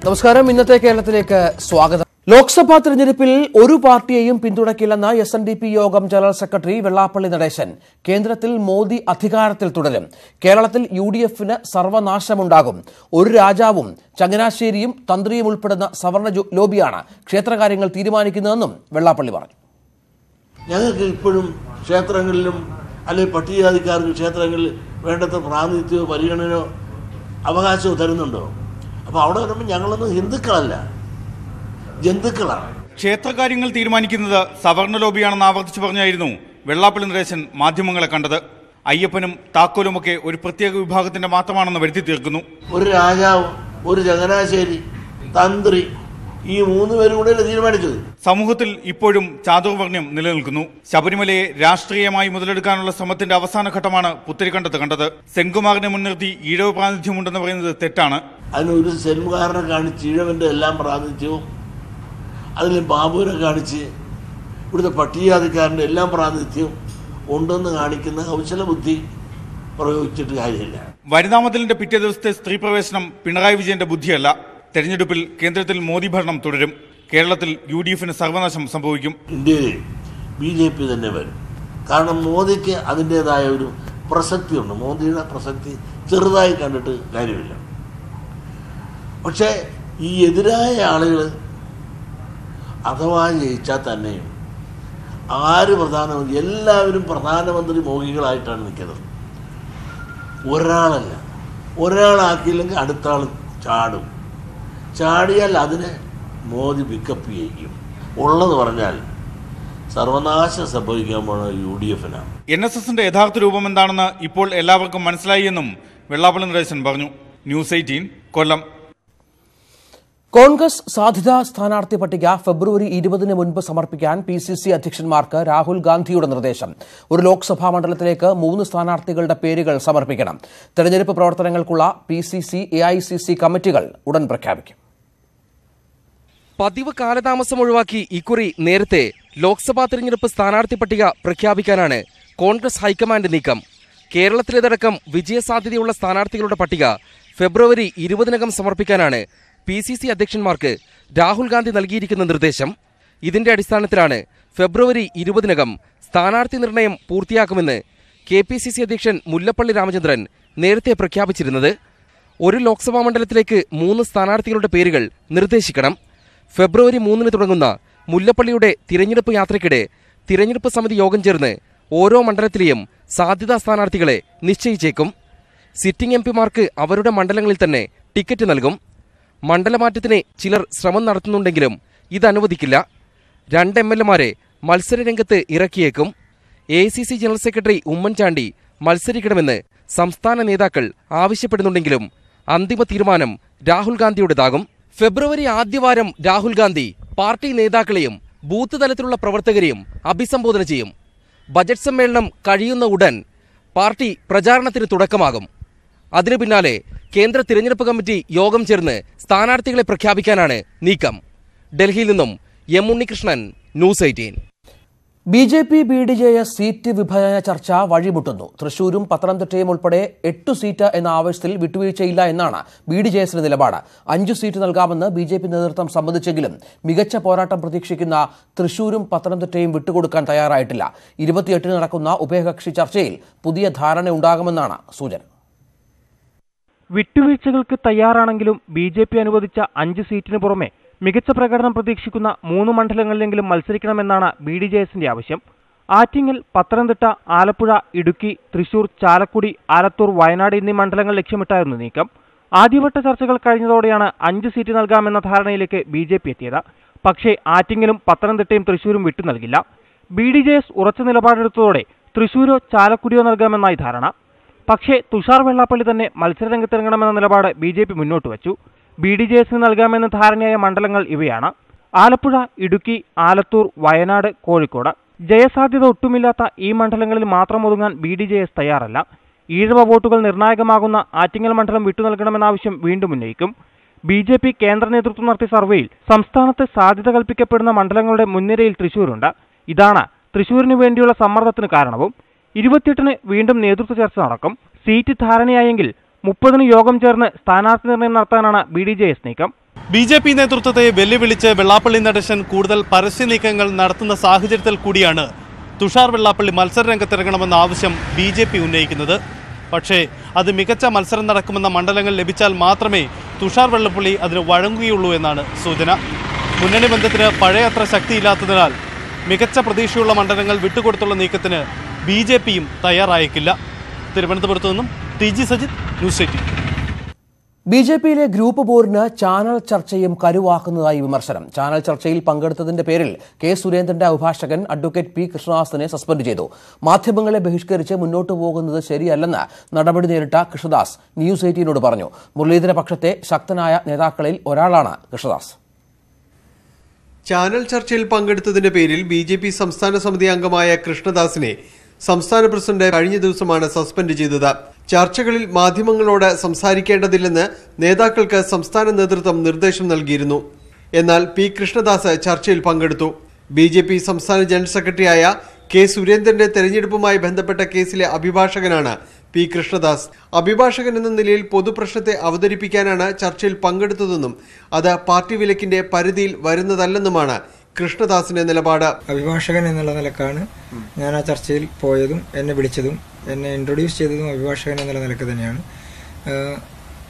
നമസ്കാരം. ഇന്നത്തെ കേരളത്തിലേക്ക് സ്വാഗതം. ലോക്സഭാ തെരഞ്ഞെടുപ്പിൽ ഒരു പാർട്ടിയെയും പിന്തുണയ്ക്കില്ലെന്ന SNDP യോഗം ജനറൽ സെക്രട്ടറി വെള്ളാപ്പള്ളി നടേശൻ. കേന്ദ്രത്തിൽ മോദി അധികാരത്തിൽ തുടരും. കേരളത്തിൽ UDFന് സർവനാശമുണ്ടാകും. ഒരു രാജാവും ചങ്ങനാശ്ശേരിയും തന്ത്രിയും ഉൾപ്പെടുന്ന സവർണ ലോബിയാണ് ക്ഷേത്രകാര്യങ്ങൾ തീരുമാനിക്കുന്നതെന്നും വെള്ളാപ്പള്ളി പറഞ്ഞു. ഞങ്ങൾക്ക് ഇപ്പോഴും ക്ഷേത്രങ്ങളിലും അല്ലെങ്കിൽ പട്ടികജാതിക്കാർക്ക് ക്ഷേത്രങ്ങളിൽ വേണ്ടത്ര പ്രാതിനിധ്യമോ പരിഗണനയോ അവകാശമോ തരുന്നുണ്ടോ? അപ്പോൾ അവിടെ വരുമ്പോൾ ഞങ്ങളൊന്നും ഹിന്ദുക്കളല്ല, ജന്തുക്കളാണ്. ക്ഷേത്രകാര്യങ്ങൾ തീരുമാനിക്കുന്നത് സവർണ ലോബിയാണെന്ന് ആവർത്തിച്ചു പറഞ്ഞായിരുന്നു വെള്ളാപ്പള്ളി നടേശൻ മാധ്യമങ്ങളെ കണ്ടത്. അയ്യപ്പനും താക്കോലുമൊക്കെ ഒരു പ്രത്യേക വിഭാഗത്തിന്റെ മാത്രമാണെന്ന് വരുത്തി തീർക്കുന്നു. ഒരു രാജാവ്, ഒരു ചങ്ങനാശ്ശേരി, തന്ത്രി, ഈ 3 പേരും കൂടെ തീരുമാനിച്ചത്. സമൂഹത്തിൽ ഇപ്പോഴും ചാതുർവർണ്ണ്യം നിലനിൽക്കുന്നു. ശബരിമലയെ രാഷ്ട്രീയമായി മുതലെടുക്കാനുള്ള ശ്രമത്തിന്റെ അവസാന ഘട്ടമാണ് പുത്തരിക്കണ്ടത്ത് കണ്ടത്. സെൻകുമാറിനെ മുൻനിർത്തി ഈഴവ പ്രാതിനിധ്യമുണ്ടെന്ന് പറയുന്നത് തെറ്റാണ്. അതിനൊരു സെൻകുമാറിനെ കാണിച്ച് ഈഴവന്റെ എല്ലാം പ്രാതിനിധ്യവും, അതിൽ ബാബുവിനെ കാണിച്ച് ഇവിടുത്തെ പട്ടികജാതിക്കാരൻ്റെ എല്ലാം പ്രാതിനിധ്യവും ഉണ്ടെന്ന് കാണിക്കുന്ന കൗശല ബുദ്ധി പ്രയോഗിച്ചിട്ട് കാര്യമില്ല. വനിതാമതിലിന്റെ പിറ്റേ ദിവസത്തെ സ്ത്രീ പ്രവേശനം പിണറായി വിജയന്റെ ബുദ്ധിയല്ല. തെരഞ്ഞെടുപ്പിൽ കേന്ദ്രത്തിൽ മോദി ഭരണം തുടരും. കേരളത്തിൽ UDFന് സർവനാശം സംഭവിക്കും. ഇന്ത്യയിൽ BJP തന്നെ വരും. കാരണം മോദിക്ക് അതിൻ്റെതായ ഒരു പ്രസക്തിയുണ്ട്. മോദിയുടെ പ്രസക്തി ചെറുതായി കണ്ടിട്ട് കാര്യമില്ല. പക്ഷേ ഈ എതിരായ ആളുകൾ അഥവാ ജയിച്ചാൽ തന്നെയും ആര് പ്രധാനമന്ത്രി, എല്ലാവരും പ്രധാനമന്ത്രി മോഹികളായിട്ടാണ് നിൽക്കുന്നത്. ഒരാളല്ല, ഒരാളാക്കിയില്ലെങ്കിൽ അടുത്ത ആൾ ചാടും. ചാടിയാൽ അതിനെ മോദി പിക്കപ്പ് ചെയ്യും. ഉള്ളത് പറഞ്ഞാൽ സർവനാശം സംഭവിക്കാൻ പോണ UDFനാണ്. NSSന്റെ യഥാർത്ഥ രൂപം എന്താണെന്ന് ഇപ്പോൾ എല്ലാവർക്കും മനസ്സിലായി എന്നും വെള്ളാപ്പള്ളി നടേശൻ പറഞ്ഞു. ന്യൂസ് 18 കൊല്ലം. കോൺഗ്രസ് സാധ്യതാ സ്ഥാനാർത്ഥി പട്ടിക ഫെബ്രുവരി 20 മുൻപ് സമർപ്പിക്കാൻ PCC അധ്യക്ഷന്മാർക്ക് രാഹുൽ ഗാന്ധിയുടെ നിർദ്ദേശം. ഒരു ലോക്സഭാ മണ്ഡലത്തിലേക്ക് 3 സ്ഥാനാർത്ഥികളുടെ പേരുകൾ സമർപ്പിക്കണം. തെരഞ്ഞെടുപ്പ് പ്രവർത്തനങ്ങൾക്കുള്ള PCC AICC കമ്മിറ്റികൾ ഉടൻ പ്രഖ്യാപിക്കും. പതിവ് കാലതാമസം ഒഴിവാക്കി ഇക്കുറി നേരത്തെ ലോക്സഭാ തെരഞ്ഞെടുപ്പ് സ്ഥാനാർത്ഥി പട്ടിക പ്രഖ്യാപിക്കാനാണ് കോൺഗ്രസ് ഹൈക്കമാൻഡ് നീക്കം. കേരളത്തിലേതടക്കം വിജയസാധ്യതയുള്ള സ്ഥാനാർത്ഥികളുടെ പട്ടിക ഫെബ്രുവരി 20 സമർപ്പിക്കാനാണ് PCC അധ്യക്ഷന്മാർക്ക് രാഹുൽ ഗാന്ധി നൽകിയിരിക്കുന്ന നിർദ്ദേശം. ഇതിന്റെ അടിസ്ഥാനത്തിലാണ് ഫെബ്രുവരി 20 സ്ഥാനാർത്ഥി നിർണയം പൂർത്തിയാക്കുമെന്ന് KPCC അധ്യക്ഷൻ മുല്ലപ്പള്ളി രാമചന്ദ്രൻ നേരത്തെ പ്രഖ്യാപിച്ചിരുന്നത്. ഒരു ലോക്സഭാ മണ്ഡലത്തിലേക്ക് 3 സ്ഥാനാർത്ഥികളുടെ പേരുകൾ നിർദ്ദേശിക്കണം. ഫെബ്രുവരി 3 തുടങ്ങുന്ന മുല്ലപ്പള്ളിയുടെ തിരഞ്ഞെടുപ്പ് യാത്രയ്ക്കിടെ തിരഞ്ഞെടുപ്പ് സമിതി യോഗം ചേർന്ന് ഓരോ മണ്ഡലത്തിലെയും സാധ്യതാ സ്ഥാനാർത്ഥികളെ നിശ്ചയിച്ചേക്കും. സിറ്റിംഗ് MPമാർക്ക് അവരുടെ മണ്ഡലങ്ങളിൽ തന്നെ ടിക്കറ്റ് നൽകും. മണ്ഡലമാറ്റത്തിന് ചിലർ ശ്രമം നടത്തുന്നുണ്ടെങ്കിലും ഇത് അനുവദിക്കില്ല. 2 MLAമാരെ മത്സരരംഗത്ത് ഇറക്കിയേക്കും. AICC ജനറൽ സെക്രട്ടറി ഉമ്മൻചാണ്ടി മത്സരിക്കണമെന്ന് സംസ്ഥാന നേതാക്കൾ ആവശ്യപ്പെടുന്നുണ്ടെങ്കിലും അന്തിമ തീരുമാനം രാഹുൽ ഗാന്ധിയുടേതാകും. ഫെബ്രുവരി ആദ്യവാരം രാഹുൽ ഗാന്ധി പാർട്ടി നേതാക്കളെയും ബൂത്ത് തലത്തിലുള്ള പ്രവർത്തകരെയും അഭിസംബോധന ചെയ്യും. ബജറ്റ് സമ്മേളനം കഴിയുന്ന ഉടൻ പാർട്ടി പ്രചാരണത്തിന് തുടക്കമാകും. അതിനു പിന്നാലെ കേന്ദ്ര തിരഞ്ഞെടുപ്പ് കമ്മിറ്റി യോഗം ചേർന്ന് സ്ഥാനാർത്ഥികളെ പ്രഖ്യാപിക്കാനാണ് നീക്കം. ഡൽഹിയിൽ നിന്നും M. Unnikrishnan, news 18. BJP BDJS seat വിഭജന ചർച്ച വഴിമുട്ടുന്നു. തൃശൂരും പത്തനംതിട്ടയും ഉൾപ്പെടെ 8 സീറ്റ് എന്ന ആവശ്യത്തിൽ വിട്ടുവീഴ്ചയില്ല എന്നാണ് BDJSന്റെ നിലപാട്. 5 സീറ്റ് നൽകാമെന്ന് BJP നേതൃത്വം സമ്മതിച്ചെങ്കിലും മികച്ച പോരാട്ടം പ്രതീക്ഷിക്കുന്ന തൃശൂരും പത്തനംതിട്ടയും വിട്ടുകൊടുക്കാൻ തയ്യാറായിട്ടില്ല. 28 നടക്കുന്ന ഉഭയകക്ഷി ചർച്ചയിൽ പുതിയ ധാരണ ഉണ്ടാകുമെന്നാണ് സൂചന. വിട്ടുവീഴ്ചകൾക്ക് തയ്യാറാണെങ്കിലും BJP അനുവദിച്ച 5 സീറ്റിന് പുറമെ മികച്ച പ്രകടനം പ്രതീക്ഷിക്കുന്ന 3 മണ്ഡലങ്ങളിലെങ്കിലും മത്സരിക്കണമെന്നാണ് BDJSന്റെ ആവശ്യം. ആറ്റിങ്ങൽ, പത്തനംതിട്ട, ആലപ്പുഴ, ഇടുക്കി, തൃശൂർ, ചാലക്കുടി, ആലത്തൂർ, വയനാട് എന്നീ മണ്ഡലങ്ങൾ ലക്ഷ്യമിട്ടായിരുന്നു നീക്കം. ആദ്യവട്ട ചർച്ചകൾ കഴിഞ്ഞതോടെയാണ് 5 സീറ്റ് നൽകാമെന്ന ധാരണയിലേക്ക് BJP എത്തിയത്. പക്ഷേ ആറ്റിങ്ങലും പത്തനംതിട്ടയും തൃശൂരും വിട്ടു നൽകില്ല. BDJS ഉറച്ച നിലപാടെടുത്തതോടെ തൃശൂരോ ചാലക്കുടിയോ നൽകാമെന്നായി ധാരണ. പക്ഷേ തുഷാർ വെള്ളാപ്പള്ളി തന്നെ മത്സരരംഗത്തിറങ്ങണമെന്ന നിലപാട് BJP മുന്നോട്ട് വച്ചു. BDJSന് നൽകാമെന്ന ധാരണയായ മണ്ഡലങ്ങൾ ഇവയാണ്: ആലപ്പുഴ, ഇടുക്കി, ആലത്തൂർ, വയനാട്, കോഴിക്കോട്. ജയസാധ്യത ഒട്ടുമില്ലാത്ത ഈ മണ്ഡലങ്ങളിൽ മാത്രം ഒതുങ്ങാൻ BDJS തയ്യാറല്ല. ഈഴവ വോട്ടുകൾ നിർണായകമാകുന്ന ആറ്റിങ്ങൽ മണ്ഡലം വിട്ടു നൽകണമെന്ന ആവശ്യം വീണ്ടും ഉന്നയിക്കും. BJP കേന്ദ്ര നേതൃത്വം നടത്തിയ സർവേയിൽ സംസ്ഥാനത്ത് സാധ്യത കൽപ്പിക്കപ്പെടുന്ന മണ്ഡലങ്ങളുടെ മുൻനിരയിൽ തൃശൂരുണ്ട്. ഇതാണ് തൃശൂരിനു വേണ്ടിയുള്ള സമ്മർദ്ദത്തിന് കാരണവും. 28-ന് വീണ്ടും നേതൃത്വ ചർച്ച നടക്കും. സീറ്റ് ധാരണയായെങ്കിൽ 30-ന് യോഗം ചേർന്ന് സ്ഥാനാർത്ഥി നിർണയം നടത്താനാണ് BDJS നീക്കം. BJP നേതൃത്വത്തെ വെല്ലുവിളിച്ച് വെള്ളാപ്പള്ളി നടേശൻ കൂടുതൽ പരസ്യ നീക്കങ്ങൾ നടത്തുന്ന സാഹചര്യത്തിൽ കൂടിയാണ് തുഷാർ വെള്ളാപ്പള്ളി മത്സരരംഗത്തിറങ്ങണമെന്ന ആവശ്യം BJP ഉന്നയിക്കുന്നത്. പക്ഷേ അത് മികച്ച മത്സരം നടക്കുമെന്ന മണ്ഡലങ്ങൾ ലഭിച്ചാൽ മാത്രമേ തുഷാർ വെള്ളാപ്പള്ളി അതിന് വഴങ്ങുകയുള്ളൂ എന്നാണ് സൂചന. മുന്നണി ബന്ധത്തിന് പഴയ അത്ര ശക്തിയില്ലാത്തതിനാൽ മികച്ച പ്രതീക്ഷയുള്ള മണ്ഡലങ്ങൾ വിട്ടുകൊടുത്തുള്ള നീക്കത്തിന് BJPയും തയ്യാറായേക്കില്ല. തിരുവനന്തപുരത്തു നിന്നും TG സജിത്, ന്യൂസ് 18. BJPയിലെ ഗ്രൂപ്പ് പോരിന് ചാനൽ ചർച്ചയും കരുവാക്കുന്നതായി വിമർശനം. ചാനൽ ചർച്ചയിൽ പങ്കെടുത്തതിന്റെ പേരിൽ കെ സുരേന്ദ്രന്റെ അഭിഭാഷകൻ അഡ്വക്കേറ്റ് P കൃഷ്ണദാസിനെ സസ്പെൻഡ് ചെയ്തു. മാധ്യമങ്ങളെ ബഹിഷ്കരിച്ച് മുന്നോട്ടു പോകുന്നത് ശരിയല്ലെന്ന് നടപടി നേരിട്ട കൃഷ്ണദാസ് ന്യൂസ് 18നോട് പറഞ്ഞു. മുരളീധര പക്ഷത്തെ ശക്തനായ നേതാക്കളിൽ ഒരാളാണ് കൃഷ്ണദാസ്. ചാനൽ ചർച്ചയിൽ പങ്കെടുത്തതിന്റെ പേരിൽ BJP സംസ്ഥാന സമിതി അംഗമായ കൃഷ്ണദാസിനെ സംസ്ഥാന പ്രസിഡന്റ് കഴിഞ്ഞ ദിവസമാണ് സസ്പെൻഡ് ചെയ്തത്. ചർച്ചകളിൽ മാധ്യമങ്ങളോട് സംസാരിക്കേണ്ടതില്ലെന്ന് നേതാക്കൾക്ക് സംസ്ഥാന നേതൃത്വം നിർദ്ദേശം നൽകിയിരുന്നു. എന്നാൽ P കൃഷ്ണദാസ് ചർച്ചയിൽ പങ്കെടുത്തു. BJP സംസ്ഥാന ജനറൽ സെക്രട്ടറിയായ കെ സുരേന്ദ്രന്റെ തെരഞ്ഞെടുപ്പുമായി ബന്ധപ്പെട്ട കേസിലെ അഭിഭാഷകനാണ് P കൃഷ്ണദാസ്. അഭിഭാഷകൻ എന്ന നിലയിൽ പൊതുപ്രശ്നത്തെ അവതരിപ്പിക്കാനാണ് ചർച്ചയിൽ പങ്കെടുത്തതെന്നും അത് പാർട്ടി വിലക്കിന്റെ പരിധിയിൽ വരുന്നതല്ലെന്നുമാണ് കൃഷ്ണദാസിന്റെ നിലപാട്. അഭിഭാഷകൻ എന്നുള്ള നിലക്കാണ് ഞാൻ ആ ചർച്ചയിൽ പോയതും എന്നെ വിളിച്ചതും എന്നെ ഇൻട്രൊഡ്യൂസ് ചെയ്തതും അഭിഭാഷകൻ എന്നുള്ള നിലക്ക് തന്നെയാണ്.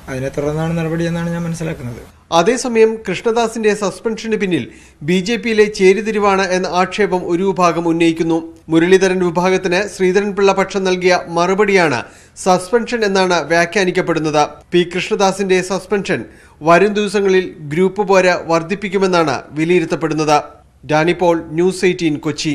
അതിനെ തുടർന്നാണ് നടപടി എന്നാണ് ഞാൻ മനസ്സിലാക്കുന്നത്. അതേസമയം കൃഷ്ണദാസിന്റെ സസ്പെൻഷന് പിന്നിൽ BJPയിലെ ചേരിതിരിവാണ് എന്ന ആക്ഷേപം ഒരു വിഭാഗം ഉന്നയിക്കുന്നു. മുരളീധരൻ വിഭാഗത്തിന് ശ്രീധരൻപിള്ള പക്ഷം നൽകിയ മറുപടിയാണ് സസ്പെൻഷൻ എന്നാണ് വ്യാഖ്യാനിക്കപ്പെടുന്നത്. P കൃഷ്ണദാസിന്റെ സസ്പെൻഷൻ വരും ദിവസങ്ങളിൽ ഗ്രൂപ്പ് പോര് വർദ്ധിപ്പിക്കുമെന്നാണ് വിലയിരുത്തപ്പെടുന്നത്. ഡാനി പോൾ, ന്യൂസ് 18, കൊച്ചി.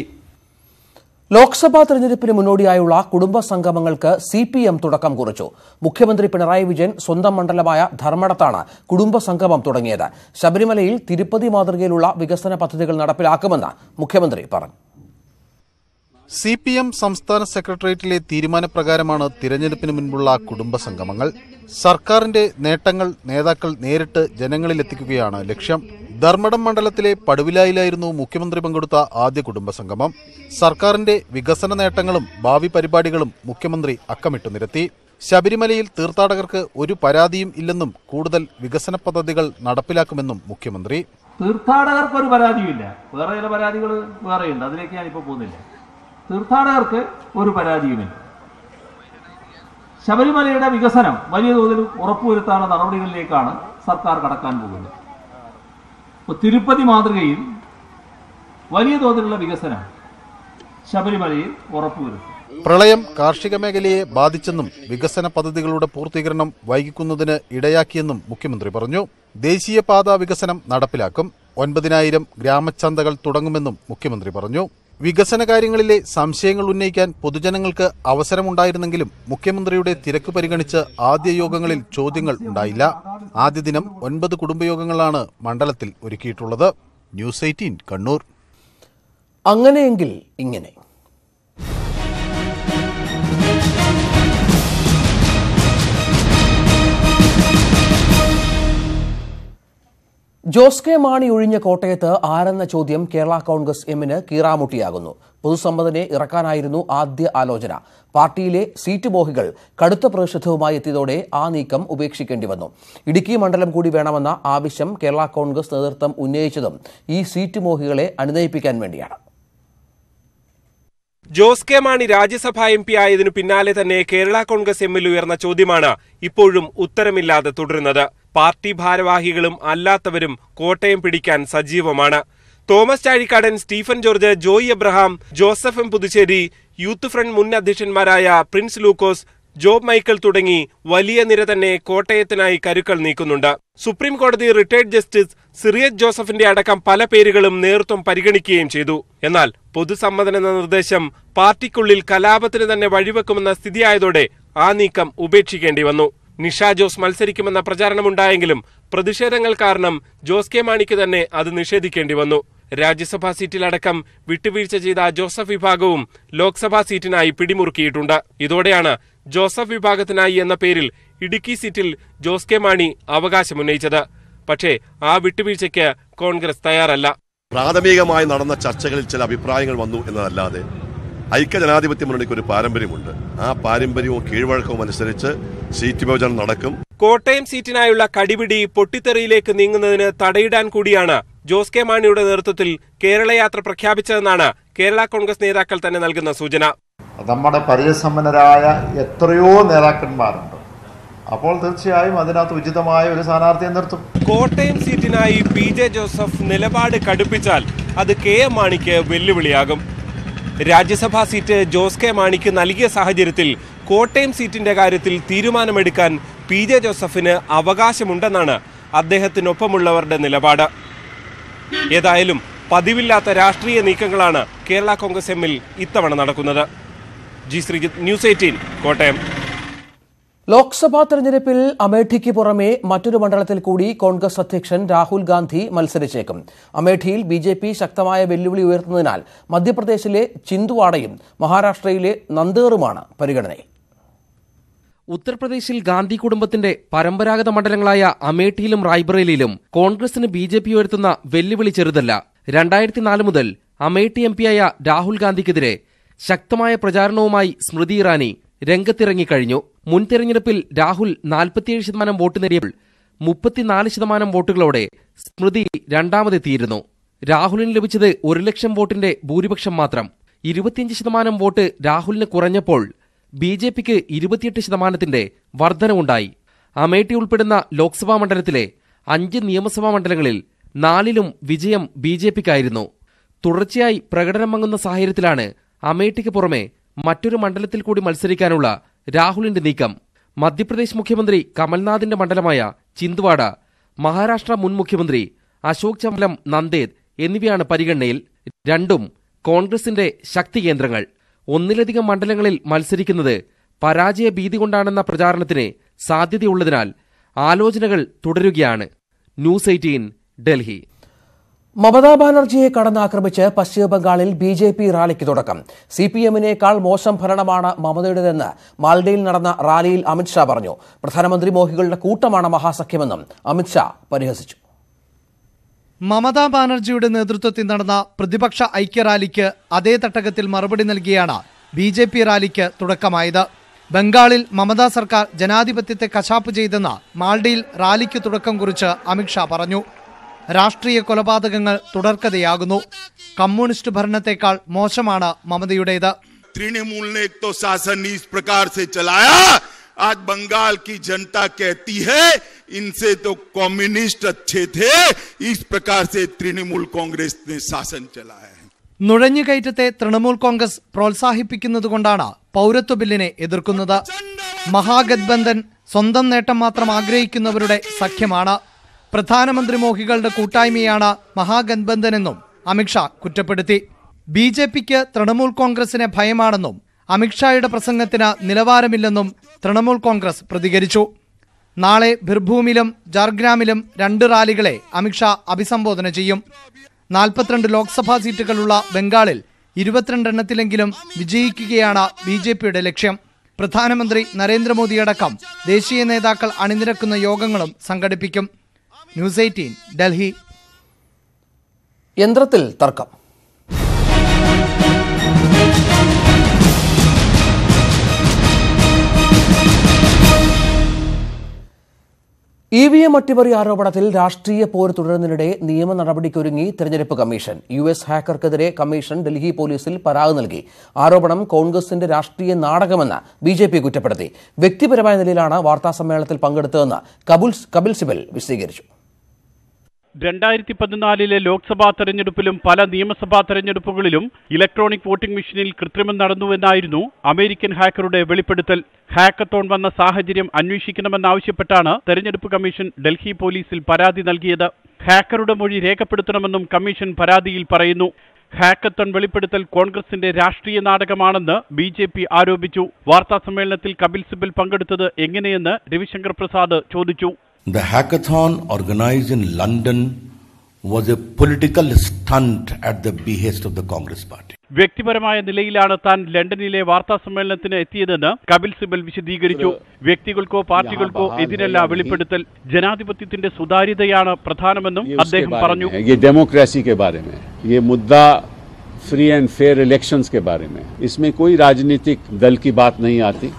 ലോക്സഭാ തെരഞ്ഞെടുപ്പിന് മുന്നോടിയായുള്ള കുടുംബ സംഗമങ്ങൾക്ക് CPM തുടക്കം കുറിച്ചു. മുഖ്യമന്ത്രി പിണറായി വിജയൻ സ്വന്തം മണ്ഡലമായ ധർമ്മടത്താണ് കുടുംബ സംഗമം തുടങ്ങിയത്. ശബരിമലയിൽ തിരുപ്പതി മാതൃകയിലുള്ള വികസന പദ്ധതികൾ നടപ്പിലാക്കുമെന്ന് മുഖ്യമന്ത്രി പറഞ്ഞു. CPM സംസ്ഥാന സെക്രട്ടേറിയറ്റിലെ തീരുമാനപ്രകാരമാണ് തിരഞ്ഞെടുപ്പിന് മുൻപുള്ള കുടുംബ സംഗമങ്ങൾ. സർക്കാരിന്റെ നേട്ടങ്ങൾ നേതാക്കൾ നേരിട്ട് ജനങ്ങളിലെത്തിക്കുകയാണ് ലക്ഷ്യം. ധർമ്മടം മണ്ഡലത്തിലെ പടുവിലായിലായിരുന്നു മുഖ്യമന്ത്രി പങ്കെടുത്ത ആദ്യ കുടുംബസംഗമം. സർക്കാരിന്റെ വികസന നേട്ടങ്ങളും ഭാവി പരിപാടികളും മുഖ്യമന്ത്രി അക്കമിട്ടു നിരത്തി. ശബരിമലയിൽ തീർത്ഥാടകർക്ക് ഒരു പരാതിയും ഇല്ലെന്നും കൂടുതൽ വികസന പദ്ധതികൾ നടപ്പിലാക്കുമെന്നും മുഖ്യമന്ത്രി. തീർത്ഥാടകർക്ക് ഒരു പരാതിയുമില്ല, വേറെ ചില പരാതികൾ വേറെയുണ്ട്, അതിലേക്ക് ഞാനിപ്പോൾ പോകുന്നില്ല. തീർത്ഥാടകർക്ക് ഒരു പരാതിയുമില്ല. ശബരിമലയുടെ വികസനം വലിയ തോതിൽ ഉറപ്പുവരുത്താനുള്ള നടപടികളിലേക്കാണ് സർക്കാർ കടക്കാൻ പോകുന്നത്. ഇപ്പോൾ തിരുപ്പതി മാതൃകയിൽ വലിയ തോതിലുള്ള വികസനം ശബരിമലയിൽ ഉറപ്പുവരുത്തും. പ്രളയം കാർഷിക മേഖലയെ ബാധിച്ചെന്നും വികസന പദ്ധതികളുടെ പൂർത്തീകരണം വൈകിക്കുന്നതിന് ഇടയാക്കിയെന്നും മുഖ്യമന്ത്രി പറഞ്ഞു. ദേശീയപാത വികസനം നടപ്പിലാക്കും. 9,000 ഗ്രാമചന്തകൾ തുടങ്ങുമെന്നും മുഖ്യമന്ത്രി പറഞ്ഞു. വികസന കാര്യങ്ങളിലെ സംശയങ്ങൾ ഉന്നയിക്കാൻ പൊതുജനങ്ങൾക്ക് അവസരമുണ്ടായിരുന്നെങ്കിലും മുഖ്യമന്ത്രിയുടെ തിരക്ക് പരിഗണിച്ച് ആദ്യ യോഗങ്ങളിൽ ചോദ്യങ്ങൾ ഉണ്ടായില്ല. ആദ്യ ദിനം 9 കുടുംബയോഗങ്ങളാണ് മണ്ഡലത്തിൽ ഒരുക്കിയിട്ടുള്ളത്. ന്യൂസ് 18, കണ്ണൂർ. അങ്ങനെയെങ്കിൽ ഇങ്ങനെ. ജോസ് കെ മാണി ഒഴിഞ്ഞ കോട്ടയത്ത് ആരെന്ന ചോദ്യം കേരള കോൺഗ്രസ് എമ്മിന് കീറാമുട്ടിയാകുന്നു. പൊതുസമ്മതനെ ഇറക്കാനായിരുന്നു ആദ്യ ആലോചന. പാർട്ടിയിലെ സീറ്റ് മോഹികൾ കടുത്ത പ്രതിഷേധവുമായി എത്തിയതോടെ ആ നീക്കം ഉപേക്ഷിക്കേണ്ടി വന്നു. ഇടുക്കി മണ്ഡലം കൂടി വേണമെന്ന ആവശ്യം കേരള കോൺഗ്രസ് നേതൃത്വം ഉന്നയിച്ചതും ഈ സീറ്റ് മോഹികളെ അനുനയിപ്പിക്കാൻ വേണ്ടിയാണ്. ജോസ് കെ മാണി രാജ്യസഭാ MP ആയതിനു പിന്നാലെ തന്നെ കേരള കോൺഗ്രസ് എമ്മിൽ ഉയർന്ന ചോദ്യമാണ് ഇപ്പോഴും ഉത്തരമില്ലാതെ തുടരുന്നത്. പാർട്ടി ഭാരവാഹികളും അല്ലാത്തവരും കോട്ടയം പിടിക്കാൻ സജീവമാണ്. Thomas Chazhikadan, Stephen George, Joy Abraham, Joseph M Puthussery, youth front മുൻ അധ്യക്ഷന്മാരായ പ്രിൻസ് ലൂക്കോസ്, ജോബ് മൈക്കിൾ തുടങ്ങി വലിയ നിര തന്നെ കോട്ടയത്തിനായി കരുക്കൾ നീക്കുന്നുണ്ട്. സുപ്രീം കോടതി റിട്ടയർഡ് ജസ്റ്റിസ് സിറിയസ് ജോസഫിന്റെ അടക്കം പല പേരുകളും നേതൃത്വം പരിഗണിക്കുകയും ചെയ്തു. എന്നാൽ പൊതുസമ്മതൻ എന്ന നിർദ്ദേശം പാർട്ടിക്കുള്ളിൽ കലാപത്തിന് തന്നെ വഴിവെക്കുമെന്ന സ്ഥിതിയായതോടെ ആ നീക്കം ഉപേക്ഷിക്കേണ്ടി വന്നു. നിഷ ജോസ് മത്സരിക്കുമെന്ന പ്രചാരണമുണ്ടായെങ്കിലും പ്രതിഷേധങ്ങൾ കാരണം ജോസ് കെ മാണിക്ക് തന്നെ അത് നിഷേധിക്കേണ്ടി വന്നു. രാജ്യസഭാ സീറ്റിലടക്കം വിട്ടുവീഴ്ച ചെയ്ത ജോസഫ് വിഭാഗവും ലോക്സഭാ സീറ്റിനായി പിടിമുറുക്കിയിട്ടുണ്ട്. ഇതോടെയാണ് ജോസഫ് വിഭാഗത്തിനായി എന്ന പേരിൽ ഇടുക്കി സീറ്റിൽ ജോസ് കെ മാണി അവകാശമുന്നയിച്ചത്. പക്ഷേ ആ വിട്ടുവീഴ്ചയ്ക്ക് കോൺഗ്രസ് തയ്യാറല്ല. പ്രാഥമികമായി നടന്ന ചർച്ചകളിൽ ചില അഭിപ്രായങ്ങൾ വന്നു എന്നതല്ലാതെ ഐക്യജനാധിപത്യ മുന്നണിക്ക് ഒരു പാരമ്പര്യമുണ്ട്. ആ പാരമ്പര്യവും കീഴ്വഴക്കവും അനുസരിച്ച് സീറ്റ് വിഭജനം നടക്കും. കോട്ടയം സീറ്റിനായുള്ള കടിപിടി പൊട്ടിത്തെറിയിലേക്ക് നീങ്ങുന്നതിന് തടയിടാൻ കൂടിയാണ് ജോസ് കെ മാണിയുടെ നേതൃത്വത്തിൽ കേരളയാത്ര പ്രഖ്യാപിച്ചതെന്നാണ് കേരള കോൺഗ്രസ് നേതാക്കൾ തന്നെ നൽകുന്ന സൂചന. നമ്മുടെ പരിചയസമ്പന്നരായ എത്രയോ നേതാക്കന്മാരുണ്ട്. അപ്പോൾ തീർച്ചയായും അതിനകത്ത് ഉചിതമായ ഒരു സ്ഥാനാർത്ഥിയെ നിർത്തും. കോട്ടയം സീറ്റിനായി PJ ജോസഫ് നിലപാട് കടുപ്പിച്ചാൽ അത് KM മാണിക്ക് വെല്ലുവിളിയാകും. രാജ്യസഭാ സീറ്റ് ജോസ് കെ മാണിക്ക് നൽകിയ സാഹചര്യത്തിൽ കോട്ടയം സീറ്റിന്റെ കാര്യത്തിൽ തീരുമാനമെടുക്കാൻ PJ ജോസഫിന് അവകാശമുണ്ടെന്നാണ് അദ്ദേഹത്തിനൊപ്പമുള്ളവരുടെ നിലപാട്. ഏതായാലും പതിവില്ലാത്ത രാഷ്ട്രീയ നീക്കങ്ങളാണ് കേരള കോൺഗ്രസ് എമ്മിൽ ഇത്തവണ നടക്കുന്നത്. G Sreejith, news 18, Kottayam. ലോക്സഭാ തെരഞ്ഞെടുപ്പിൽ അമേഠിക്ക് പുറമെ മറ്റൊരു മണ്ഡലത്തിൽ കൂടി കോൺഗ്രസ് അധ്യക്ഷൻ രാഹുൽ ഗാന്ധി മത്സരിച്ചേക്കും. അമേഠിയിൽ BJP ശക്തമായ വെല്ലുവിളി ഉയർത്തുന്നതിനാൽ മധ്യപ്രദേശിലെ ചിന്തുവാഡയും മഹാരാഷ്ട്രയിലെ നന്ദേറുമാണ് പരിഗണനയിൽ. ഉത്തർപ്രദേശിൽ ഗാന്ധി കുടുംബത്തിന്റെ പരമ്പരാഗത മണ്ഡലങ്ങളായ അമേഠിയിലും റായ്ബറേലിയിലും കോൺഗ്രസിന് BJP ഉയർത്തുന്ന വെല്ലുവിളി ചെറുതല്ല. 2004 മുതൽ അമേഠി MP-യായ രാഹുൽ ഗാന്ധിക്കെതിരെ ശക്തമായ പ്രചാരണവുമായി സ്മൃതി ഇറാനി രംഗത്തിറങ്ങിക്കഴിഞ്ഞു. മുൻ തെരഞ്ഞെടുപ്പിൽ രാഹുൽ 47% വോട്ട് നേടിയപ്പോൾ 34% വോട്ടുകളോടെ സ്മൃതി രണ്ടാമതെത്തിയിരുന്നു. രാഹുലിന് ലഭിച്ചത് 1 ലക്ഷം വോട്ടിന്റെ ഭൂരിപക്ഷം മാത്രം. 25% വോട്ട് രാഹുലിന് കുറഞ്ഞപ്പോൾ BJPക്ക് 28% വർധനവുണ്ടായി. അമേഠി ഉൾപ്പെടുന്ന ലോക്സഭാ മണ്ഡലത്തിലെ 5 നിയമസഭാ മണ്ഡലങ്ങളിൽ 4ലും വിജയം BJPക്കായിരുന്നു. തുടർച്ചയായി പ്രകടനം മങ്ങുന്ന സാഹചര്യത്തിലാണ് അമേഠിക്ക് പുറമെ മറ്റൊരു മണ്ഡലത്തിൽ കൂടി മത്സരിക്കാനുള്ള രാഹുലിന്റെ നീക്കം. മധ്യപ്രദേശ് മുഖ്യമന്ത്രി കമൽനാഥിന്റെ മണ്ഡലമായ ചിന്ത്വാഡ, മഹാരാഷ്ട്ര മുൻ മുഖ്യമന്ത്രി അശോക് ചമ്പലം നന്ദേദ് എന്നിവയാണ് പരിഗണനയിൽ. രണ്ടും കോൺഗ്രസിന്റെ ശക്തി കേന്ദ്രങ്ങൾ. ഒന്നിലധികം മണ്ഡലങ്ങളിൽ മത്സരിക്കുന്നത് പരാജയ ഭീതി കൊണ്ടാണെന്ന പ്രചാരണത്തിന് സാധ്യതയുള്ളതിനാൽ ആലോചനകൾ തുടരുകയാണ്. ന്യൂസ് 18, ഡൽഹി. മമതാ ബാനർജിയെ കടന്നാക്രമിച്ച് പശ്ചിമബംഗാളിൽ BJP റാലിക്ക് തുടക്കം. CPM-നേക്കാൾ മോശം ഭരണമാണ് മമതയുടേതെന്ന് മാൽഡയിൽ നടന്ന റാലിയിൽ അമിത്ഷാ പറഞ്ഞു. പ്രധാനമന്ത്രി മോഹികളുടെ കൂട്ടമാണ് മഹാസഖ്യമെന്നും അമിത്ഷാ പരിഹസിച്ചു. മമതാ ബാനർജിയുടെ നേതൃത്വത്തിൽ നടന്ന പ്രതിപക്ഷ ഐക്യറാലിക്ക് അതേ തട്ടകത്തിൽ മറുപടി നൽകിയാണ് BJP റാലിക്ക് തുടക്കമായത്. ബംഗാളിൽ മമതാ സർക്കാർ ജനാധിപത്യത്തെ കശാപ്പ് ചെയ്തെന്ന് മാൽഡയിൽ റാലിക്ക് തുടക്കം കുറിച്ച് അമിത്ഷാ പറഞ്ഞു. രാഷ്ട്രീയ കൊലപാതകങ്ങൾ തുടർക്കഥയാകുന്നു. കമ്മ്യൂണിസ്റ്റ് ഭരണത്തെക്കാൾ മോശമാണ് മമതയുടേത്. तृणमूल ने तो शासन इस प्रकार से चलाया, आज बंगाल की जनता कहती है इनसे तो कम्युनिस्ट अच्छे थे, इस प्रकार से तृणमूल कांग्रेस ने शासन चलाया है. നുഴഞ്ഞുകയറ്റത്തെ തൃണമൂൽ കോൺഗ്രസ് പ്രോത്സാഹിപ്പിക്കുന്നതുകൊണ്ടാണ് പൗരത്വ ബില്ലിനെ എതിർക്കുന്നത്. മഹാഗത്ബന്ധൻ സ്വന്തം നേട്ടം മാത്രം ആഗ്രഹിക്കുന്നവരുടെ സഖ്യമാണ്. പ്രധാനമന്ത്രി മോഹികളുടെ കൂട്ടായ്മയാണ് മഹാഗത്ബന്ധനെന്നും അമിത്ഷാ കുറ്റപ്പെടുത്തി. BJPക്ക് തൃണമൂൽ കോൺഗ്രസിനെ ഭയമാണെന്നും അമിത്ഷായുടെ പ്രസംഗത്തിന് നിലവാരമില്ലെന്നും തൃണമൂൽ കോൺഗ്രസ് പ്രതികരിച്ചു. നാളെ ബിർഭൂമിലും ജാർഗ്രാമിലും 2 റാലികളെ അമിത്ഷാ അഭിസംബോധന ചെയ്യും. 42 ലോക്സഭാ സീറ്റുകളുള്ള ബംഗാളിൽ 22 എണ്ണത്തിലെങ്കിലും വിജയിക്കുകയാണ് BJPയുടെ ലക്ഷ്യം. പ്രധാനമന്ത്രി നരേന്ദ്രമോദിയടക്കം ദേശീയ നേതാക്കൾ അണിനിരക്കുന്ന യോഗങ്ങളും സംഘടിപ്പിക്കും. ന്യൂസ് 18, ഡൽഹി. യന്ത്രത്തിൽ തർക്കം. EVM അട്ടിമറി ആരോപണത്തിൽ രാഷ്ട്രീയ പോര് തുടരുന്നതിനിടെ നിയമ നടപടിക്കൊരുങ്ങി തെരഞ്ഞെടുപ്പ് കമ്മീഷൻ. US ഹാക്കർക്കെതിരെ കമ്മീഷൻ ഡൽഹി പോലീസിൽ പരാതി നൽകി. ആരോപണം കോൺഗ്രസിന്റെ രാഷ്ട്രീയ നാടകമെന്ന് BJP കുറ്റപ്പെടുത്തി. വ്യക്തിപരമായ നിലയിലാണ് വാർത്താസമ്മേളനത്തിൽ പങ്കെടുത്തതെന്ന് കപിൽ സിബൽ വിശദീകരിച്ചു. 2014 ലോക്സഭാ തെരഞ്ഞെടുപ്പിലും പല നിയമസഭാ തെരഞ്ഞെടുപ്പുകളിലും ഇലക്ട്രോണിക് വോട്ടിംഗ് മെഷീനിൽ കൃത്രിമം നടന്നുവെന്നായിരുന്നു അമേരിക്കൻ ഹാക്കറുടെ വെളിപ്പെടുത്തൽ. ഹാക്കത്തോൺ വന്ന സാഹചര്യം അന്വേഷിക്കണമെന്നാവശ്യപ്പെട്ടാണ് തെരഞ്ഞെടുപ്പ് കമ്മീഷൻ ഡൽഹി പോലീസിൽ പരാതി നൽകിയത്. ഹാക്കറുടെ മൊഴി രേഖപ്പെടുത്തണമെന്നും കമ്മീഷൻ പരാതിയിൽ പറയുന്നു. ഹാക്കത്തോൺ വെളിപ്പെടുത്തൽ കോൺഗ്രസിന്റെ രാഷ്ട്രീയ നാടകമാണെന്ന് BJP ആരോപിച്ചു. വാർത്താസമ്മേളനത്തിൽ കപിൽ സിബൽ പങ്കെടുത്തത് എങ്ങനെയെന്ന് രവിശങ്കർ പ്രസാദ് ചോദിച്ചു. The hackathon organized in London was a political stunt at the behest of the Congress party. വ്യക്തിപരമായ നിലയിലാണ് താൻ ലണ്ടനിലെ വാർത്താ സമ്മേളനത്തിന് എത്തിയതെന്ന് കപിൽ സിബൽ വിശദീകരിച്ചു. വ്യക്തികൾക്കോ പാർട്ടികൾക്കോ എതിരല്ല വെളിപ്പെടുത്തൽ. ജനാധിപത്യത്തിന്റെ സുതാര്യതയാണ് പ്രധാനമെന്നും അദ്ദേഹം പറഞ്ഞു. ये डेमोक्रेसी के बारे में ये मुद्दा फ्री एंड फेयर इलेक्शंस के बारे में। इसमें कोई राजनीतिक दल की बात नहीं आती।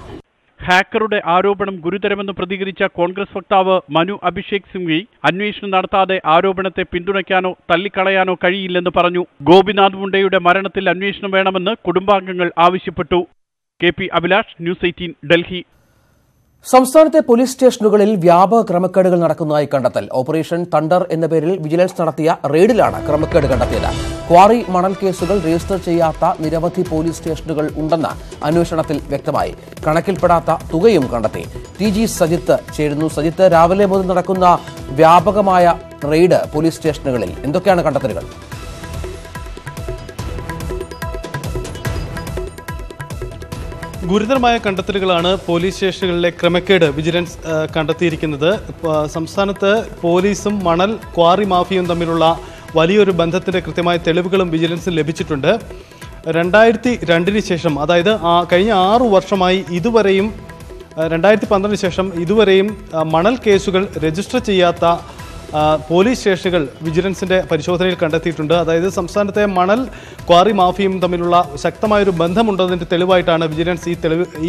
ഹാക്കറുടെ ആരോപണം ഗുരുതരമെന്ന് പ്രതികരിച്ച കോൺഗ്രസ് വക്താവ് മനു അഭിഷേക് സിംഗ്വി അന്വേഷണം നടത്താതെ ആരോപണത്തെ പിന്തുണയ്ക്കാനോ തള്ളിക്കളയാനോ കഴിയില്ലെന്ന് പറഞ്ഞു. ഗോപിനാഥ് മുണ്ടയുടെ മരണത്തിൽ അന്വേഷണം വേണമെന്ന് കുടുംബാംഗങ്ങൾ ആവശ്യപ്പെട്ടു. KP Abhilash, news 18, Delhi. സംസ്ഥാനത്തെ പോലീസ് സ്റ്റേഷനുകളിൽ വ്യാപക ക്രമക്കേടുകൾ നടക്കുന്നതായി കണ്ടെത്തൽ. ഓപ്പറേഷൻ തണ്ടർ എന്ന പേരിൽ വിജിലൻസ് നടത്തിയ റെയ്ഡിലാണ് ക്രമക്കേട് കണ്ടെത്തിയത്. ക്വാറി മണൽ കേസുകൾ രജിസ്റ്റർ ചെയ്യാത്ത നിരവധി പോലീസ് സ്റ്റേഷനുകൾ ഉണ്ടെന്ന് അന്വേഷണത്തിൽ വ്യക്തമായി. കണക്കിൽപ്പെടാത്ത തുകയും കണ്ടെത്തി. TG സജിത്ത് ചേരുന്നു. സജിത്ത്, രാവിലെ മുതൽ നടക്കുന്ന വ്യാപകമായ റെയ്ഡ് പോലീസ് സ്റ്റേഷനുകളിൽ എന്തൊക്കെയാണ് കണ്ടെത്തലുകൾ? ഗുരുതരമായ കണ്ടെത്തലുകളാണ് പോലീസ് സ്റ്റേഷനുകളിലെ ക്രമക്കേട് വിജിലൻസ് കണ്ടെത്തിയിരിക്കുന്നത്. സംസ്ഥാനത്ത് പോലീസും മണൽ ക്വാറി മാഫിയയും തമ്മിലുള്ള വലിയൊരു ബന്ധത്തിന്റെ കൃത്യമായ തെളിവുകളും വിജിലൻസിന് ലഭിച്ചിട്ടുണ്ട്. 2002 ശേഷം, അതായത് കഴിഞ്ഞ 6 വർഷമായി ഇതുവരെയും 2012 ശേഷം ഇതുവരെയും മണൽ കേസുകൾ രജിസ്റ്റർ ചെയ്യാത്ത പോലീസ് സ്റ്റേഷനുകൾ വിജിലൻസിന്റെ പരിശോധനയിൽ കണ്ടെത്തിയിട്ടുണ്ട്. അതായത് സംസ്ഥാനത്തെ മണൽ ക്വാറി മാഫിയയും തമ്മിലുള്ള ശക്തമായൊരു ബന്ധമുണ്ടതിന്റെ തെളിവായിട്ടാണ് വിജിലൻസ്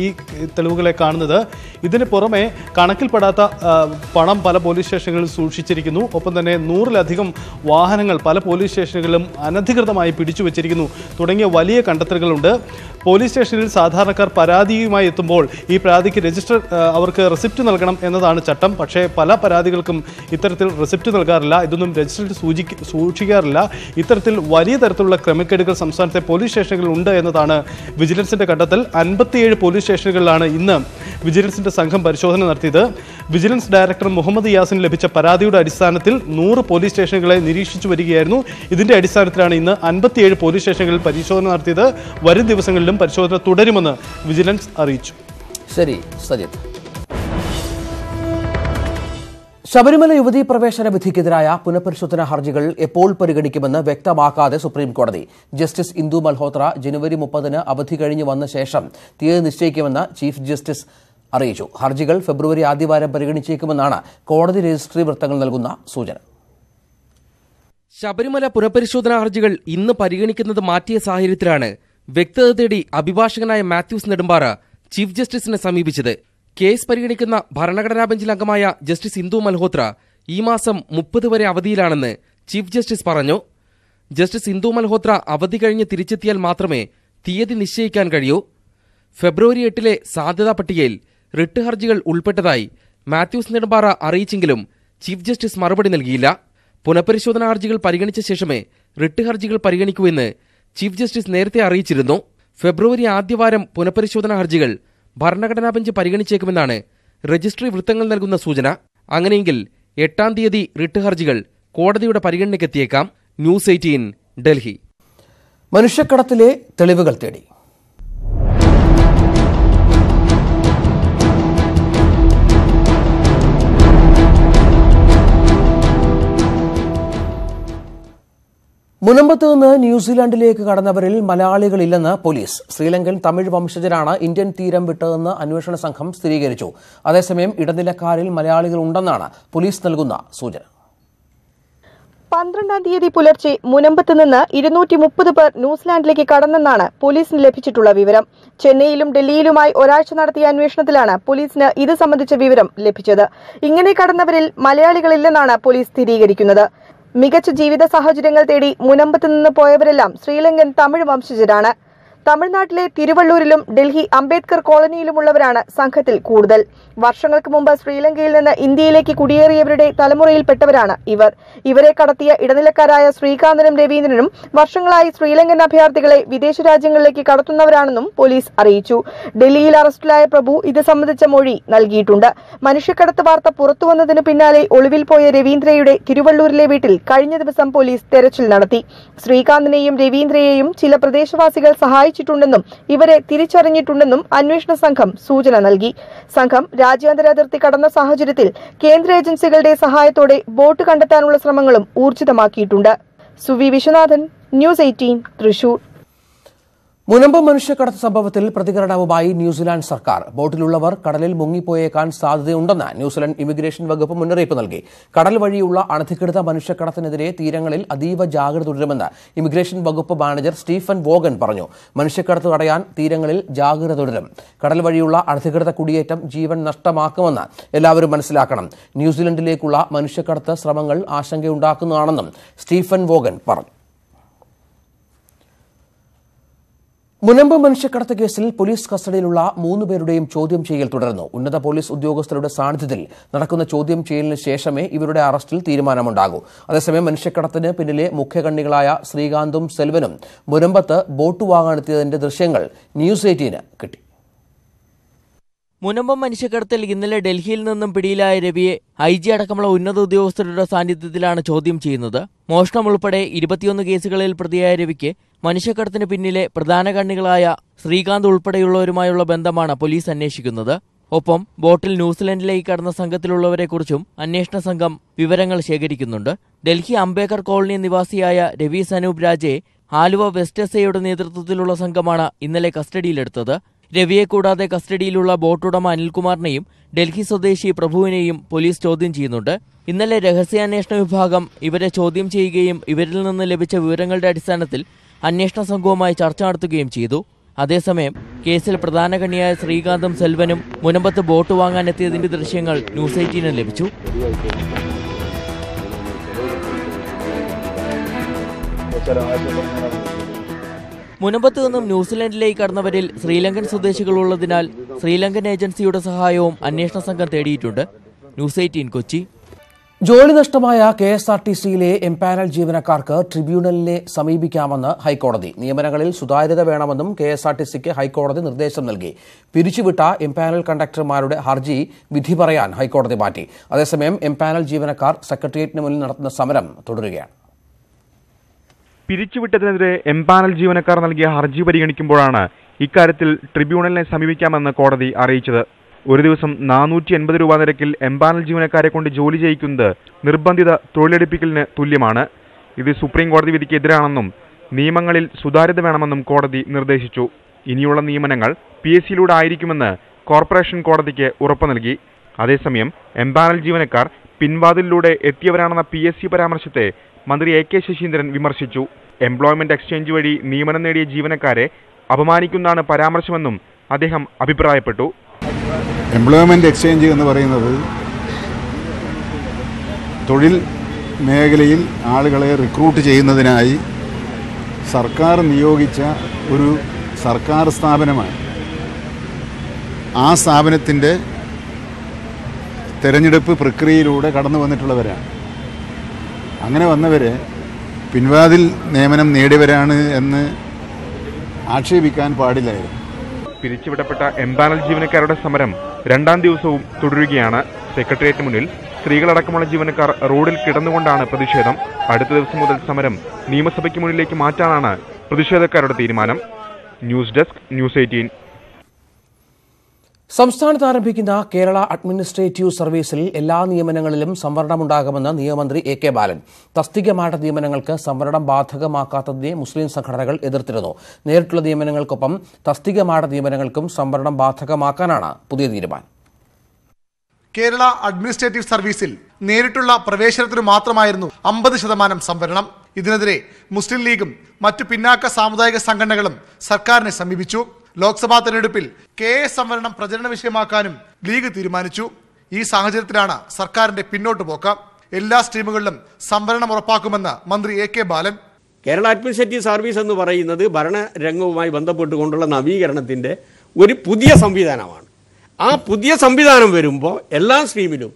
ഈ തെളിവുകളെ കാണുന്നത്. ഇതിന് പുറമെ കണക്കിൽപ്പെടാത്ത പണം പല പോലീസ് സ്റ്റേഷനുകളിൽ സൂക്ഷിച്ചിരിക്കുന്നു. ഒപ്പം തന്നെ 100-ലധികം വാഹനങ്ങൾ പല പോലീസ് സ്റ്റേഷനുകളിലും അനധികൃതമായി പിടിച്ചുവച്ചിരിക്കുന്നു തുടങ്ങിയ വലിയ കണ്ടെത്തലുകളുണ്ട്. പോലീസ് സ്റ്റേഷനിൽ സാധാരണക്കാർ പരാതിയുമായി എത്തുമ്പോൾ ഈ പരാതിക്ക് അവർക്ക് റെസിപ്റ്റ് നൽകണം എന്നതാണ് ചട്ടം. പക്ഷേ പല പരാതികൾക്കും ഇത്തരത്തിൽ റെസിപ്റ്റ് നൽകാറില്ല, ഇതൊന്നും രജിസ്റ്ററിൽ സൂക്ഷിക്കാറില്ല. ഇത്തരത്തിൽ വലിയ തരത്തിലുള്ള ക്രമക്കേടുകൾ സംസ്ഥാനത്തെ പോലീസ് സ്റ്റേഷനുകളിൽ ഉണ്ട് എന്നതാണ് വിജിലൻസിന്റെ കണ്ടെത്തൽ. 57 പോലീസ് സ്റ്റേഷനുകളിലാണ് ഇന്ന് വിജിലൻസിന്റെ സംഘം പരിശോധന നടത്തിയത്. വിജിലൻസ് ഡയറക്ടർ മുഹമ്മദ് യാസിന് ലഭിച്ച പരാതിയുടെ അടിസ്ഥാനത്തിൽ 100 പോലീസ് സ്റ്റേഷനുകളെ നിരീക്ഷിച്ചു വരികയായിരുന്നു. ഇതിന്റെ അടിസ്ഥാനത്തിലാണ് ഇന്ന് 57 പോലീസ് സ്റ്റേഷനുകളിൽ പരിശോധന നടത്തിയത്. വരും ദിവസങ്ങളിലും പരിശോധന തുടരുമെന്ന് വിജിലൻസ് അറിയിച്ചു. ശരി സജിത്ത്. ശബരിമല യുവതീ പ്രവേശന വിധിക്കെതിരായ പുനഃപരിശോധനാ ഹർജികൾ എപ്പോൾ പരിഗണിക്കുമെന്ന് വ്യക്തമാക്കാതെ സുപ്രീംകോടതി. ജസ്റ്റിസ് ഇന്ദു മൽഹോത്ര ജനുവരി 30 അവധി കഴിഞ്ഞു വന്ന ശേഷം തീയതി നിശ്ചയിക്കുമെന്ന് ചീഫ് ജസ്റ്റിസ് അറിയിച്ചു. ഹർജികൾ ഫെബ്രുവരി ആദ്യവാരം പരിഗണിച്ചേക്കുമെന്നാണ് കോടതി രജിസ്ട്രി വൃത്തങ്ങൾ നൽകുന്ന സൂചന. ശബരിമല പുനഃപരിശോധനാ ഹർജികൾ ഇന്ന് പരിഗണിക്കുന്നത് മാറ്റിയ സാഹചര്യത്തിലാണ് വ്യക്തത തേടി അഭിഭാഷകനായ മാത്യൂസ് നെടുമ്പാറ ചീഫ് ജസ്റ്റിസിനെ സമീപിച്ചത്. കേസ് പരിഗണിക്കുന്ന ഭരണഘടനാ ബെഞ്ചിൽ അംഗമായ ജസ്റ്റിസ് ഇന്ദു മൽഹോത്ര ഈ മാസം 30 വരെ അവധിയിലാണെന്ന് ചീഫ് ജസ്റ്റിസ് പറഞ്ഞു. ജസ്റ്റിസ് ഇന്ദു മൽഹോത്ര അവധി കഴിഞ്ഞ് തിരിച്ചെത്തിയാൽ മാത്രമേ തീയതി നിശ്ചയിക്കാൻ കഴിയൂ. ഫെബ്രുവരി 8 സാധ്യതാ പട്ടികയിൽ റിട്ട് ഹർജികൾ ഉൾപ്പെട്ടതായി മാത്യൂസ് നെടുമ്പാറ അറിയിച്ചെങ്കിലും ചീഫ് ജസ്റ്റിസ് മറുപടി നൽകിയില്ല. പുനഃപരിശോധനാ ഹർജികൾ പരിഗണിച്ച ശേഷമേ റിട്ട് ഹർജികൾ പരിഗണിക്കൂ എന്ന് ചീഫ് ജസ്റ്റിസ് നേരത്തെ അറിയിച്ചിരുന്നു. ഫെബ്രുവരി ആദ്യവാരം പുനഃപരിശോധനാ ഹർജികൾ ഭരണഘടനാ ബെഞ്ച് പരിഗണിച്ചേക്കുമെന്നാണ് രജിസ്ട്രി വൃത്തങ്ങൾ നൽകുന്ന സൂചന. അങ്ങനെയെങ്കിൽ 8-ാം തീയതി റിട്ട് ഹർജികൾ കോടതിയുടെ പരിഗണനയ്ക്കെത്തിയേക്കാം. ന്യൂസ് 18, ഡൽഹി. മനുഷ്യക്കടത്തിലെ തെളിവുകൾ തേടി മുനമ്പത്ത് നിന്ന് ന്യൂസിലാൻഡിലേക്ക് കടന്നവരിൽ മലയാളികളില്ലെന്ന് പോലീസ്. ശ്രീലങ്കൻ തമിഴ് വംശജരാണ് ഇന്ത്യൻ തീരം വിട്ടതെന്ന് അന്വേഷണ സംഘം സ്ഥിരീകരിച്ചു. അതേസമയം ഇടനിലക്കാരിൽ മലയാളികൾ ഉണ്ടെന്നാണ് പോലീസ് നൽകുന്ന സൂചന. 12-ാം തീയതി പുലർച്ചെ മുനമ്പത്ത് നിന്ന് 230 പേർ ന്യൂസിലാൻഡിലേക്ക് കടന്നെന്നാണ് പോലീസിന് ലഭിച്ചിട്ടുള്ള വിവരം. ചെന്നൈയിലും ഡൽഹിയിലുമായി ഒരാഴ്ച നടത്തിയ അന്വേഷണത്തിലാണ് പോലീസിന് ഇത് സംബന്ധിച്ച വിവരം ലഭിച്ചത്. ഇങ്ങനെ കടന്നവരിൽ മലയാളികളില്ലെന്നാണ് പോലീസ് സ്ഥിരീകരിക്കുന്നത്. മികച്ച ജീവിത സാഹചര്യങ്ങൾ തേടി മുനമ്പത്ത് നിന്ന് പോയവരെല്ലാം ശ്രീലങ്കൻ തമിഴ് വംശജരാണ്. തമിഴ്നാട്ടിലെ തിരുവള്ളൂരിലും ഡൽഹി അംബേദ്കർ കോളനിയിലുമുള്ളവരാണ് സംഘത്തിൽ കൂടുതൽ. വർഷങ്ങൾക്ക് മുമ്പ് ശ്രീലങ്കയിൽ നിന്ന് ഇന്ത്യയിലേക്ക് കുടിയേറിയവരുടെ തലമുറയിൽപ്പെട്ടവരാണ് ഇവർ. ഇവരെ കടത്തിയ ഇടനിലക്കാരായ ശ്രീകാന്തനും രവീന്ദ്രനും വർഷങ്ങളായി ശ്രീലങ്കൻ അഭയാർത്ഥികളെ വിദേശ രാജ്യങ്ങളിലേക്ക് കടത്തുന്നവരാണെന്നും പോലീസ് അറിയിച്ചു. ഡൽഹിയിൽ അറസ്റ്റിലായ പ്രഭു ഇത് സംബന്ധിച്ച മൊഴി നൽകിയിട്ടുണ്ട്. മനുഷ്യക്കടത്ത് വാർത്ത പുറത്തുവന്നതിന് പിന്നാലെ ഒളിവിൽ പോയ രവീന്ദ്രയുടെ തിരുവള്ളൂരിലെ വീട്ടിൽ കഴിഞ്ഞ ദിവസം പോലീസ് തെരച്ചിൽ നടത്തി. ശ്രീകാന്തിനെയും രവീന്ദ്രയെയും ചില പ്രദേശവാസികൾ സഹായിച്ചിട്ടുണ്ടെന്നും ഇവരെ തിരിച്ചറിഞ്ഞിട്ടുണ്ടെന്നും അന്വേഷണ സംഘം സൂചന നൽകി. സംഘം രാജ്യാന്തര അതിർത്തി കടന്ന സാഹചര്യത്തിൽ കേന്ദ്ര ഏജൻസികളുടെ സഹായത്തോടെ ബോട്ട് കണ്ടെത്താനുള്ള ശ്രമങ്ങളും ഊർജിതമാക്കിയിട്ടുണ്ട്. സുവി വിശ്വനാഥൻ, ന്യൂസ് 18, തൃശൂർ. മുനമ്പം മനുഷ്യക്കടത്ത് സംഭവത്തിൽ പ്രതികരണവുമായി ന്യൂസിലാൻഡ് സർക്കാർ. ബോട്ടിലുള്ളവർ കടലിൽ മുങ്ങിപ്പോയേക്കാൻ സാധ്യതയുണ്ടെന്ന് ന്യൂസിലാൻഡ് ഇമിഗ്രേഷൻ വകുപ്പ് മുന്നറിയിപ്പ് നൽകി. കടൽ വഴിയുള്ള അനധികൃത മനുഷ്യക്കടത്തിനെതിരെ തീരങ്ങളിൽ അതീവ ജാഗ്രത തുടരുമെന്ന് ഇമിഗ്രേഷൻ വകുപ്പ് മാനേജർ സ്റ്റീഫൻ വോഗൻ പറഞ്ഞു. മനുഷ്യക്കടത്ത് തടയാൻ തീരങ്ങളിൽ ജാഗ്രത തുടരും. കടൽ വഴിയുള്ള അനധികൃത കുടിയേറ്റം ജീവൻ നഷ്ടമാക്കുമെന്ന് എല്ലാവരും മനസ്സിലാക്കണം. ന്യൂസിലൻഡിലേക്കുള്ള മനുഷ്യക്കടത്ത് ശ്രമങ്ങൾ ആശങ്കയുണ്ടാക്കുന്നതാണെന്നും സ്റ്റീഫൻ വോഗൻ പറഞ്ഞു. മുനമ്പം മനുഷ്യക്കടത്ത് കേസിൽ പോലീസ് കസ്റ്റഡിയിലുള്ള 3 പേരുടെയും ചോദ്യം ചെയ്യൽ തുടരുന്നു. ഉന്നത പോലീസ് ഉദ്യോഗസ്ഥരുടെ സാന്നിധ്യത്തിൽ നടക്കുന്ന ചോദ്യം ചെയ്യലിന് ശേഷമേ ഇവരുടെ അറസ്റ്റിൽ തീരുമാനമുണ്ടാകൂ. അതേസമയം മനുഷ്യക്കടത്തിന് പിന്നിലെ മുഖ്യകണ്ണികളായ ശ്രീകാന്തും സെൽവനും മുനമ്പത്ത് ബോട്ട് വാങ്ങാനെത്തിയതിന്റെ ദൃശ്യങ്ങൾ ന്യൂസ് 18 കിട്ടി. മുനമ്പം മനുഷ്യക്കടത്തിൽ ഇന്നലെ ഡൽഹിയിൽ നിന്നും പിടിയിലായ രവിയെ IG അടക്കമുള്ള ഉന്നത ഉദ്യോഗസ്ഥരുടെ സാന്നിധ്യത്തിലാണ് ചോദ്യം ചെയ്യുന്നത്. മോഷണം ഉൾപ്പെടെ 21 കേസുകളിൽ പ്രതിയായ രവിക്ക് മനുഷ്യക്കടത്തിന് പിന്നിലെ പ്രധാന കണ്ണികളായ ശ്രീകാന്ത് ഉൾപ്പെടെയുള്ളവരുമായുള്ള ബന്ധമാണ് പോലീസ് അന്വേഷിക്കുന്നത്. ഒപ്പം ബോട്ടിൽ ന്യൂസിലൻഡിലേക്ക് കടന്ന സംഘത്തിലുള്ളവരെക്കുറിച്ചും അന്വേഷണ സംഘം വിവരങ്ങൾ ശേഖരിക്കുന്നുണ്ട്. ഡൽഹി അംബേദ്കർ കോളനി നിവാസിയായ രവി സനൂപ് രാജയെ ആലുവ വെസ്റ്റ് SIയുടെ നേതൃത്വത്തിലുള്ള സംഘമാണ് ഇന്നലെ കസ്റ്റഡിയിലെടുത്തത്. രവിയെ കൂടാതെ കസ്റ്റഡിയിലുള്ള ബോട്ടുടമ അനിൽകുമാറിനെയും ഡൽഹി സ്വദേശി പ്രഭുവിനെയും പോലീസ് ചോദ്യം ചെയ്യുന്നുണ്ട്. ഇന്നലെ രഹസ്യാന്വേഷണ വിഭാഗം ഇവരെ ചോദ്യം ചെയ്യുകയും ഇവരിൽ നിന്ന് ലഭിച്ച വിവരങ്ങളുടെ അടിസ്ഥാനത്തിൽ അന്വേഷണ സംഘവുമായി ചർച്ച നടത്തുകയും ചെയ്തു. അതേസമയം കേസിൽ പ്രധാന കണ്ണിയായ ശ്രീകാന്തും സെൽവനും മുനമ്പത്ത് ബോട്ട് വാങ്ങാനെത്തിയതിന്റെ ദൃശ്യങ്ങൾ ന്യൂസ് 18 ലഭിച്ചു. മുനമ്പത്ത് നിന്നും ന്യൂസിലൻഡിലേക്ക് കടന്നവരിൽ ശ്രീലങ്കൻ സ്വദേശികളുള്ളതിനാൽ ശ്രീലങ്കൻ ഏജൻസിയുടെ സഹായവും അന്വേഷണ സംഘം തേടിയിട്ടുണ്ട്. ന്യൂസ് 18 കൊച്ചി. ജോലി നഷ്ടമായ KSRTCയിലെ എംപാനൽ ജീവനക്കാർക്ക് ട്രിബ്യൂണലിനെ സമീപിക്കാമെന്ന് ഹൈക്കോടതി. നിയമനങ്ങളിൽ സുതാര്യത വേണമെന്നും KSRTCക്ക് ഹൈക്കോടതി നിർദ്ദേശം നൽകി. പിരിച്ചുവിട്ട എംപാനൽ കണ്ടക്ടർമാരുടെ ഹർജി വിധി പറയാൻ ഹൈക്കോടതി മാറ്റി. അതേസമയം എംപാനൽ ജീവനക്കാർ സെക്രട്ടേറിയറ്റിന് മുന്നിൽ നടത്തുന്ന സമരം തുടരുകയാണ്. പിരിച്ചുവിട്ടതിനെതിരെ എംപാനൽ ജീവനക്കാർ നൽകിയ ഹർജി പരിഗണിക്കുമ്പോഴാണ് ഇക്കാര്യത്തിൽ ട്രിബ്യൂണലിനെ സമീപിക്കാമെന്ന് കോടതി അറിയിച്ചത്. ഒരു ദിവസം 480 രൂപ നിരക്കിൽ എംപാനൽ ജീവനക്കാരെ കൊണ്ട് ജോലി ചെയ്യിക്കുന്നത് നിർബന്ധിത തൊഴിലെടുപ്പിക്കലിന് തുല്യമാണ്. ഇത് സുപ്രീം കോടതി വിധിക്കെതിരാണെന്നും നിയമങ്ങളിൽ സുതാര്യത വേണമെന്നും കോടതി നിർദ്ദേശിച്ചു. ഇനിയുള്ള നിയമനങ്ങൾ PSCയിലൂടെ ആയിരിക്കുമെന്ന് കോർപ്പറേഷൻ കോടതിക്ക് ഉറപ്പു നൽകി. അതേസമയം എംപാനൽ ജീവനക്കാർ പിൻവാതിലിലൂടെ എത്തിയവരാണെന്ന PSC പരാമർശത്തെ മന്ത്രി AK ശശീന്ദ്രൻ വിമർശിച്ചു. എംപ്ലോയ്മെന്റ് എക്സ്ചേഞ്ച് വഴി നിയമനം നേടിയ ജീവനക്കാരെ അപമാനിക്കുന്നതാണ് പരാമർശമെന്നും അദ്ദേഹം അഭിപ്രായപ്പെട്ടു. എംപ്ലോയ്മെന്റ് എക്സ്ചേഞ്ച് എന്ന് പറയുന്നത് തൊഴിൽ മേഖലയിൽ ആളുകളെ റിക്രൂട്ട് ചെയ്യുന്നതിനായി സർക്കാർ നിയോഗിച്ച ഒരു സർക്കാർ സ്ഥാപനമാണ്. ആ സ്ഥാപനത്തിൻ്റെ തെരഞ്ഞെടുപ്പ് പ്രക്രിയയിലൂടെ കടന്നു വന്നിട്ടുള്ളവരാണ്. അങ്ങനെ വന്നവരെ പിൻവാതിൽ നിയമനം നേടിയവരാണ് എന്ന് ആക്ഷേപിക്കാൻ പാടില്ലായിരുന്നു. പിരിച്ചുവിടപ്പെട്ട എംപാനൽ ജീവനക്കാരുടെ സമരം 2ാം ദിവസവും തുടരുകയാണ്. സെക്രട്ടേറിയറ്റിന് മുന്നിൽ സ്ത്രീകളടക്കമുള്ള ജീവനക്കാർ റോഡിൽ കിടന്നുകൊണ്ടാണ് പ്രതിഷേധം. അടുത്ത ദിവസം മുതൽ സമരം നിയമസഭയ്ക്ക് മുന്നിലേക്ക് മാറ്റാനാണ് പ്രതിഷേധക്കാരുടെ തീരുമാനം. News desk news 18. സംസ്ഥാനത്ത് ആരംഭിക്കുന്ന കേരള അഡ്മിനിസ്ട്രേറ്റീവ് സർവീസിൽ എല്ലാ നിയമനങ്ങളിലും സംവരണമുണ്ടാകുമെന്ന് നിയമമന്ത്രി AK ബാലൻ. തസ്തികമാറ്റ നിയമനങ്ങൾക്ക് സംവരണം ബാധകമാക്കാത്തതിനെ മുസ്ലിം സംഘടനകൾ എതിർത്തിരുന്നു. നേരിട്ടുള്ള നിയമനങ്ങൾക്കൊപ്പം തസ്തികമാറ്റ നിയമനങ്ങൾക്കും സംവരണം ബാധകമാക്കാനാണ് പുതിയ തീരുമാനം. കേരള അഡ്മിനിസ്ട്രേറ്റീവ് സർവീസിൽ നേരിട്ടുള്ള പ്രവേശനത്തിനു മാത്രമായിരുന്നു 50% സംവരണം. ഇതിനെതിരെ മുസ്ലിം ലീഗും മറ്റു പിന്നാക്ക സാമുദായിക സംഘടനകളും സർക്കാരിനെ സമീപിച്ചു. ലോക്സഭാ തെരഞ്ഞെടുപ്പിൽ KS സംവരണം പ്രചരണ വിഷയമാക്കാനും ലീഗ് തീരുമാനിച്ചു. ഈ സാഹചര്യത്തിലാണ് സർക്കാരിന്റെ പിന്നോട്ട് പോക്ക്. എല്ലാ സ്ട്രീമുകളിലും സംവരണം ഉറപ്പാക്കുമെന്ന് മന്ത്രി AK ബാലൻ. കേരള അഡ്മിനിസ്ട്രേറ്റീവ് സർവീസ് എന്ന് പറയുന്നത് ഭരണരംഗവുമായി ബന്ധപ്പെട്ടുകൊണ്ടുള്ള നവീകരണത്തിന്റെ ഒരു പുതിയ സംവിധാനമാണ്. ആ പുതിയ സംവിധാനം വരുമ്പോൾ എല്ലാ സ്ട്രീമിലും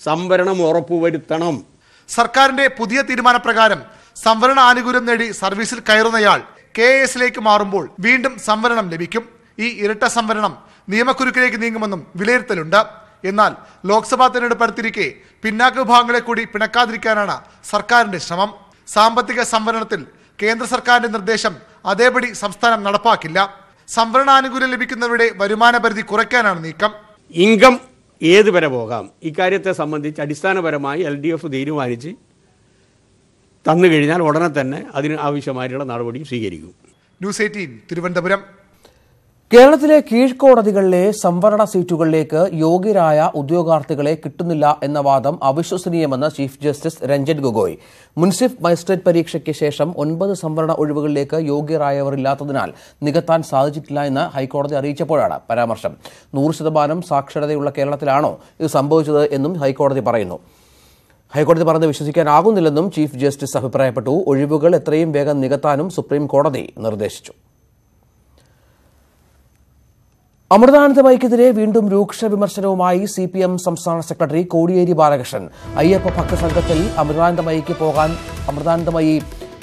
സംവരണം ഉറപ്പുവരുത്തണം. സർക്കാരിന്റെ പുതിയ തീരുമാനപ്രകാരം സംവരണ ആനുകൂല്യം നേടി സർവീസിൽ കയറുന്നയാൾ KSലേക്ക് മാറുമ്പോൾ വീണ്ടും സംവരണം ലഭിക്കും. ഈ ഇരട്ട സംവരണം നിയമക്കുരുക്കിലേക്ക് നീങ്ങുമെന്നും വിലയിരുത്തലുണ്ട്. എന്നാൽ ലോക്സഭാ തെരഞ്ഞെടുപ്പ് അടുത്തിരിക്കെ പിന്നാക്ക വിഭാഗങ്ങളെ കൂടി പിണക്കാതിരിക്കാനാണ് സർക്കാരിന്റെ ശ്രമം. സാമ്പത്തിക സംവരണത്തിൽ കേന്ദ്ര സർക്കാരിന്റെ നിർദ്ദേശം അതേപടി സംസ്ഥാനം നടപ്പാക്കില്ല. സംവരണാനുകൂല്യം ലഭിക്കുന്നവരുടെ വരുമാന പരിധി കുറയ്ക്കാനാണ് നീക്കം. ഇൻകം ഏതുവരെ പോകാം ഇക്കാര്യത്തെ സംബന്ധിച്ച് അടിസ്ഥാനപരമായി LDF തീരുമാനിച്ച് തന്നു കഴിഞ്ഞാൽ ഉടനെ തന്നെ അതിന് ആവശ്യമായിട്ടുള്ള നടപടി സ്വീകരിക്കും. ന്യൂസ് 18 തിരുവനന്തപുരം. കേരളത്തിലെ കീഴ്ക്കോടതികളിലെ സംവരണ സീറ്റുകളിലേക്ക് യോഗ്യരായ ഉദ്യോഗാർത്ഥികളെ കിട്ടുന്നില്ല എന്ന വാദം അവിശ്വസനീയമെന്ന് ചീഫ് ജസ്റ്റിസ് രഞ്ജൻ ഗൊഗോയ്. മുൻസിഫ് മജിസ്ട്രേറ്റ് പരീക്ഷയ്ക്ക് ശേഷം 9 സംവരണ ഒഴിവുകളിലേക്ക് യോഗ്യരായവർ ഇല്ലാത്തതിനാൽ നികത്താൻ സാധിച്ചിട്ടില്ല എന്ന് ഹൈക്കോടതി അറിയിച്ചപ്പോഴാണ് പരാമർശം. 100% സാക്ഷരതയുള്ള കേരളത്തിലാണോ ഇത് സംഭവിച്ചത് എന്നും ഹൈക്കോടതി പറയുന്നു. ഹൈക്കോടതി പറഞ്ഞത് വിശ്വസിക്കാനാകുന്നില്ലെന്നും ചീഫ് ജസ്റ്റിസ് അഭിപ്രായപ്പെട്ടു. ഒഴിവുകൾ എത്രയും വേഗം നികത്താനും സുപ്രീം കോടതി നിർദ്ദേശിച്ചു. അമൃതാനന്ദമയിക്കെതിരെ വീണ്ടും രൂക്ഷ വിമർശനവുമായി CPM സംസ്ഥാന സെക്രട്ടറി കോടിയേരി ബാലകൃഷ്ണൻ. അയ്യപ്പ ഭക്ത സംഘത്തിൽ അമൃതാനന്ദമയി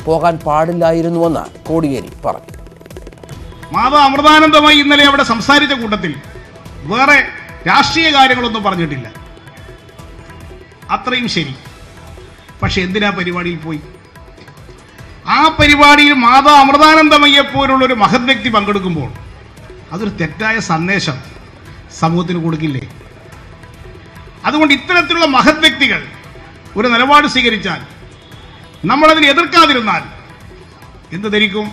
പോകാൻ പാടില്ലായിരുന്നുവെന്ന് കോടിയേരി പറഞ്ഞു. മാതാ അമൃതാനന്ദമയി ഇന്നലെ അവിടെ സംസാരിച്ച കൂട്ടത്തിൽ വേറെ രാഷ്ട്രീയ കാര്യങ്ങളൊന്നും പറഞ്ഞിട്ടില്ല. അത്രയും ശരി. പക്ഷെ എന്തിനാ പരിപാടിയിൽ പോയി? ആ പരിപാടിയിൽ മാതാ അമൃതാനന്ദമയെ പോലുള്ളൊരു മഹത് വ്യക്തി പങ്കെടുക്കുമ്പോൾ അതൊരു തെറ്റായ സന്ദേശം സമൂഹത്തിന് കൊടുക്കില്ലേ? അതുകൊണ്ട് ഇത്തരത്തിലുള്ള മഹത് വ്യക്തികൾ ഒരു നിലപാട് സ്വീകരിച്ചാൽ, നമ്മളതിനെ എതിർക്കാതിരുന്നാൽ എന്ത് ധരിക്കും?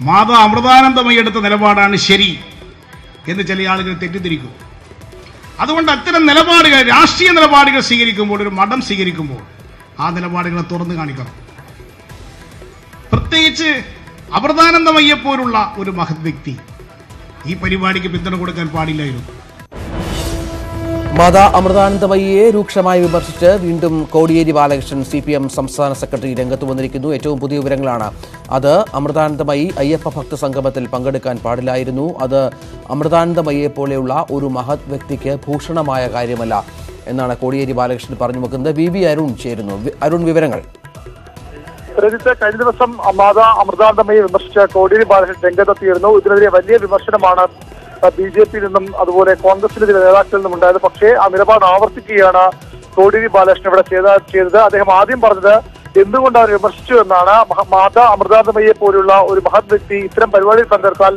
മാതാ അമൃതാനന്ദമയി എടുത്ത നിലപാടാണ് ശരി എന്ന് ചില ആളുകൾ തെറ്റിദ്ധരിക്കും. അതുകൊണ്ട് അത്തരം നിലപാടുകൾ, രാഷ്ട്രീയ നിലപാടുകൾ സ്വീകരിക്കുമ്പോൾ, ഒരു മഠം സ്വീകരിക്കുമ്പോൾ ആ നിലപാടുകളെ തുറന്നു കാണിക്കണം. പ്രത്യേകിച്ച് അമൃതാനന്ദമയെ പോലുള്ള ഒരു മഹത് വ്യക്തി ഈ പരിപാടിക്ക് പിന്തുണ കൊടുക്കാൻ പാടില്ലായിരുന്നു. മാതാ അമൃതാനന്ദമയിയെ രൂക്ഷമായി വിമർശിച്ച് വീണ്ടും കോടിയേരി ബാലകൃഷ്ണൻ CPM സംസ്ഥാന സെക്രട്ടറി രംഗത്ത് വന്നിരിക്കുന്നു. ഏറ്റവും പുതിയ വിവരങ്ങളാണ്. അത് അമൃതാനന്ദമയി അയ്യപ്പ ഭക്ത സംഗമത്തിൽ പങ്കെടുക്കാൻ പാടില്ലായിരുന്നു. അത് അമൃതാനന്ദമയിയെ പോലെയുള്ള ഒരു മഹത് വ്യക്തിക്ക് ഭൂഷണമായ കാര്യമല്ല എന്നാണ് കോടിയേരി ബാലകൃഷ്ണൻ പറഞ്ഞു വെക്കുന്നത്. VV അരുൺ ചേരുന്നു. അരുൺ, വിവരങ്ങൾ. കഴിഞ്ഞ ദിവസം മാതാ അമൃതാനന്ദമയെ വിമർശിച്ച കോടിയേരി ബാലകൃഷ്ണൻ രംഗത്തെത്തിയിരുന്നു. ഇതിനെതിരെ വലിയ വിമർശനമാണ് BJPയിൽ നിന്നും അതുപോലെ കോൺഗ്രസിന്റെ ചില നേതാക്കളിൽ നിന്നും ഉണ്ടായത്. പക്ഷേ ആ നിലപാട് ആവർത്തിക്കുകയാണ് കോടിയേരി ബാലകൃഷ്ണൻ ഇവിടെ ചെയ്തത്. അദ്ദേഹം ആദ്യം പറഞ്ഞത് എന്തുകൊണ്ട് അവർ വിമർശിച്ചു എന്നാണ്. മാതാ അമൃതാനന്ദമയെ പോലുള്ള ഒരു മഹത് വ്യക്തി ഇത്തരം പരിപാടിയിൽ പങ്കെടുത്താൽ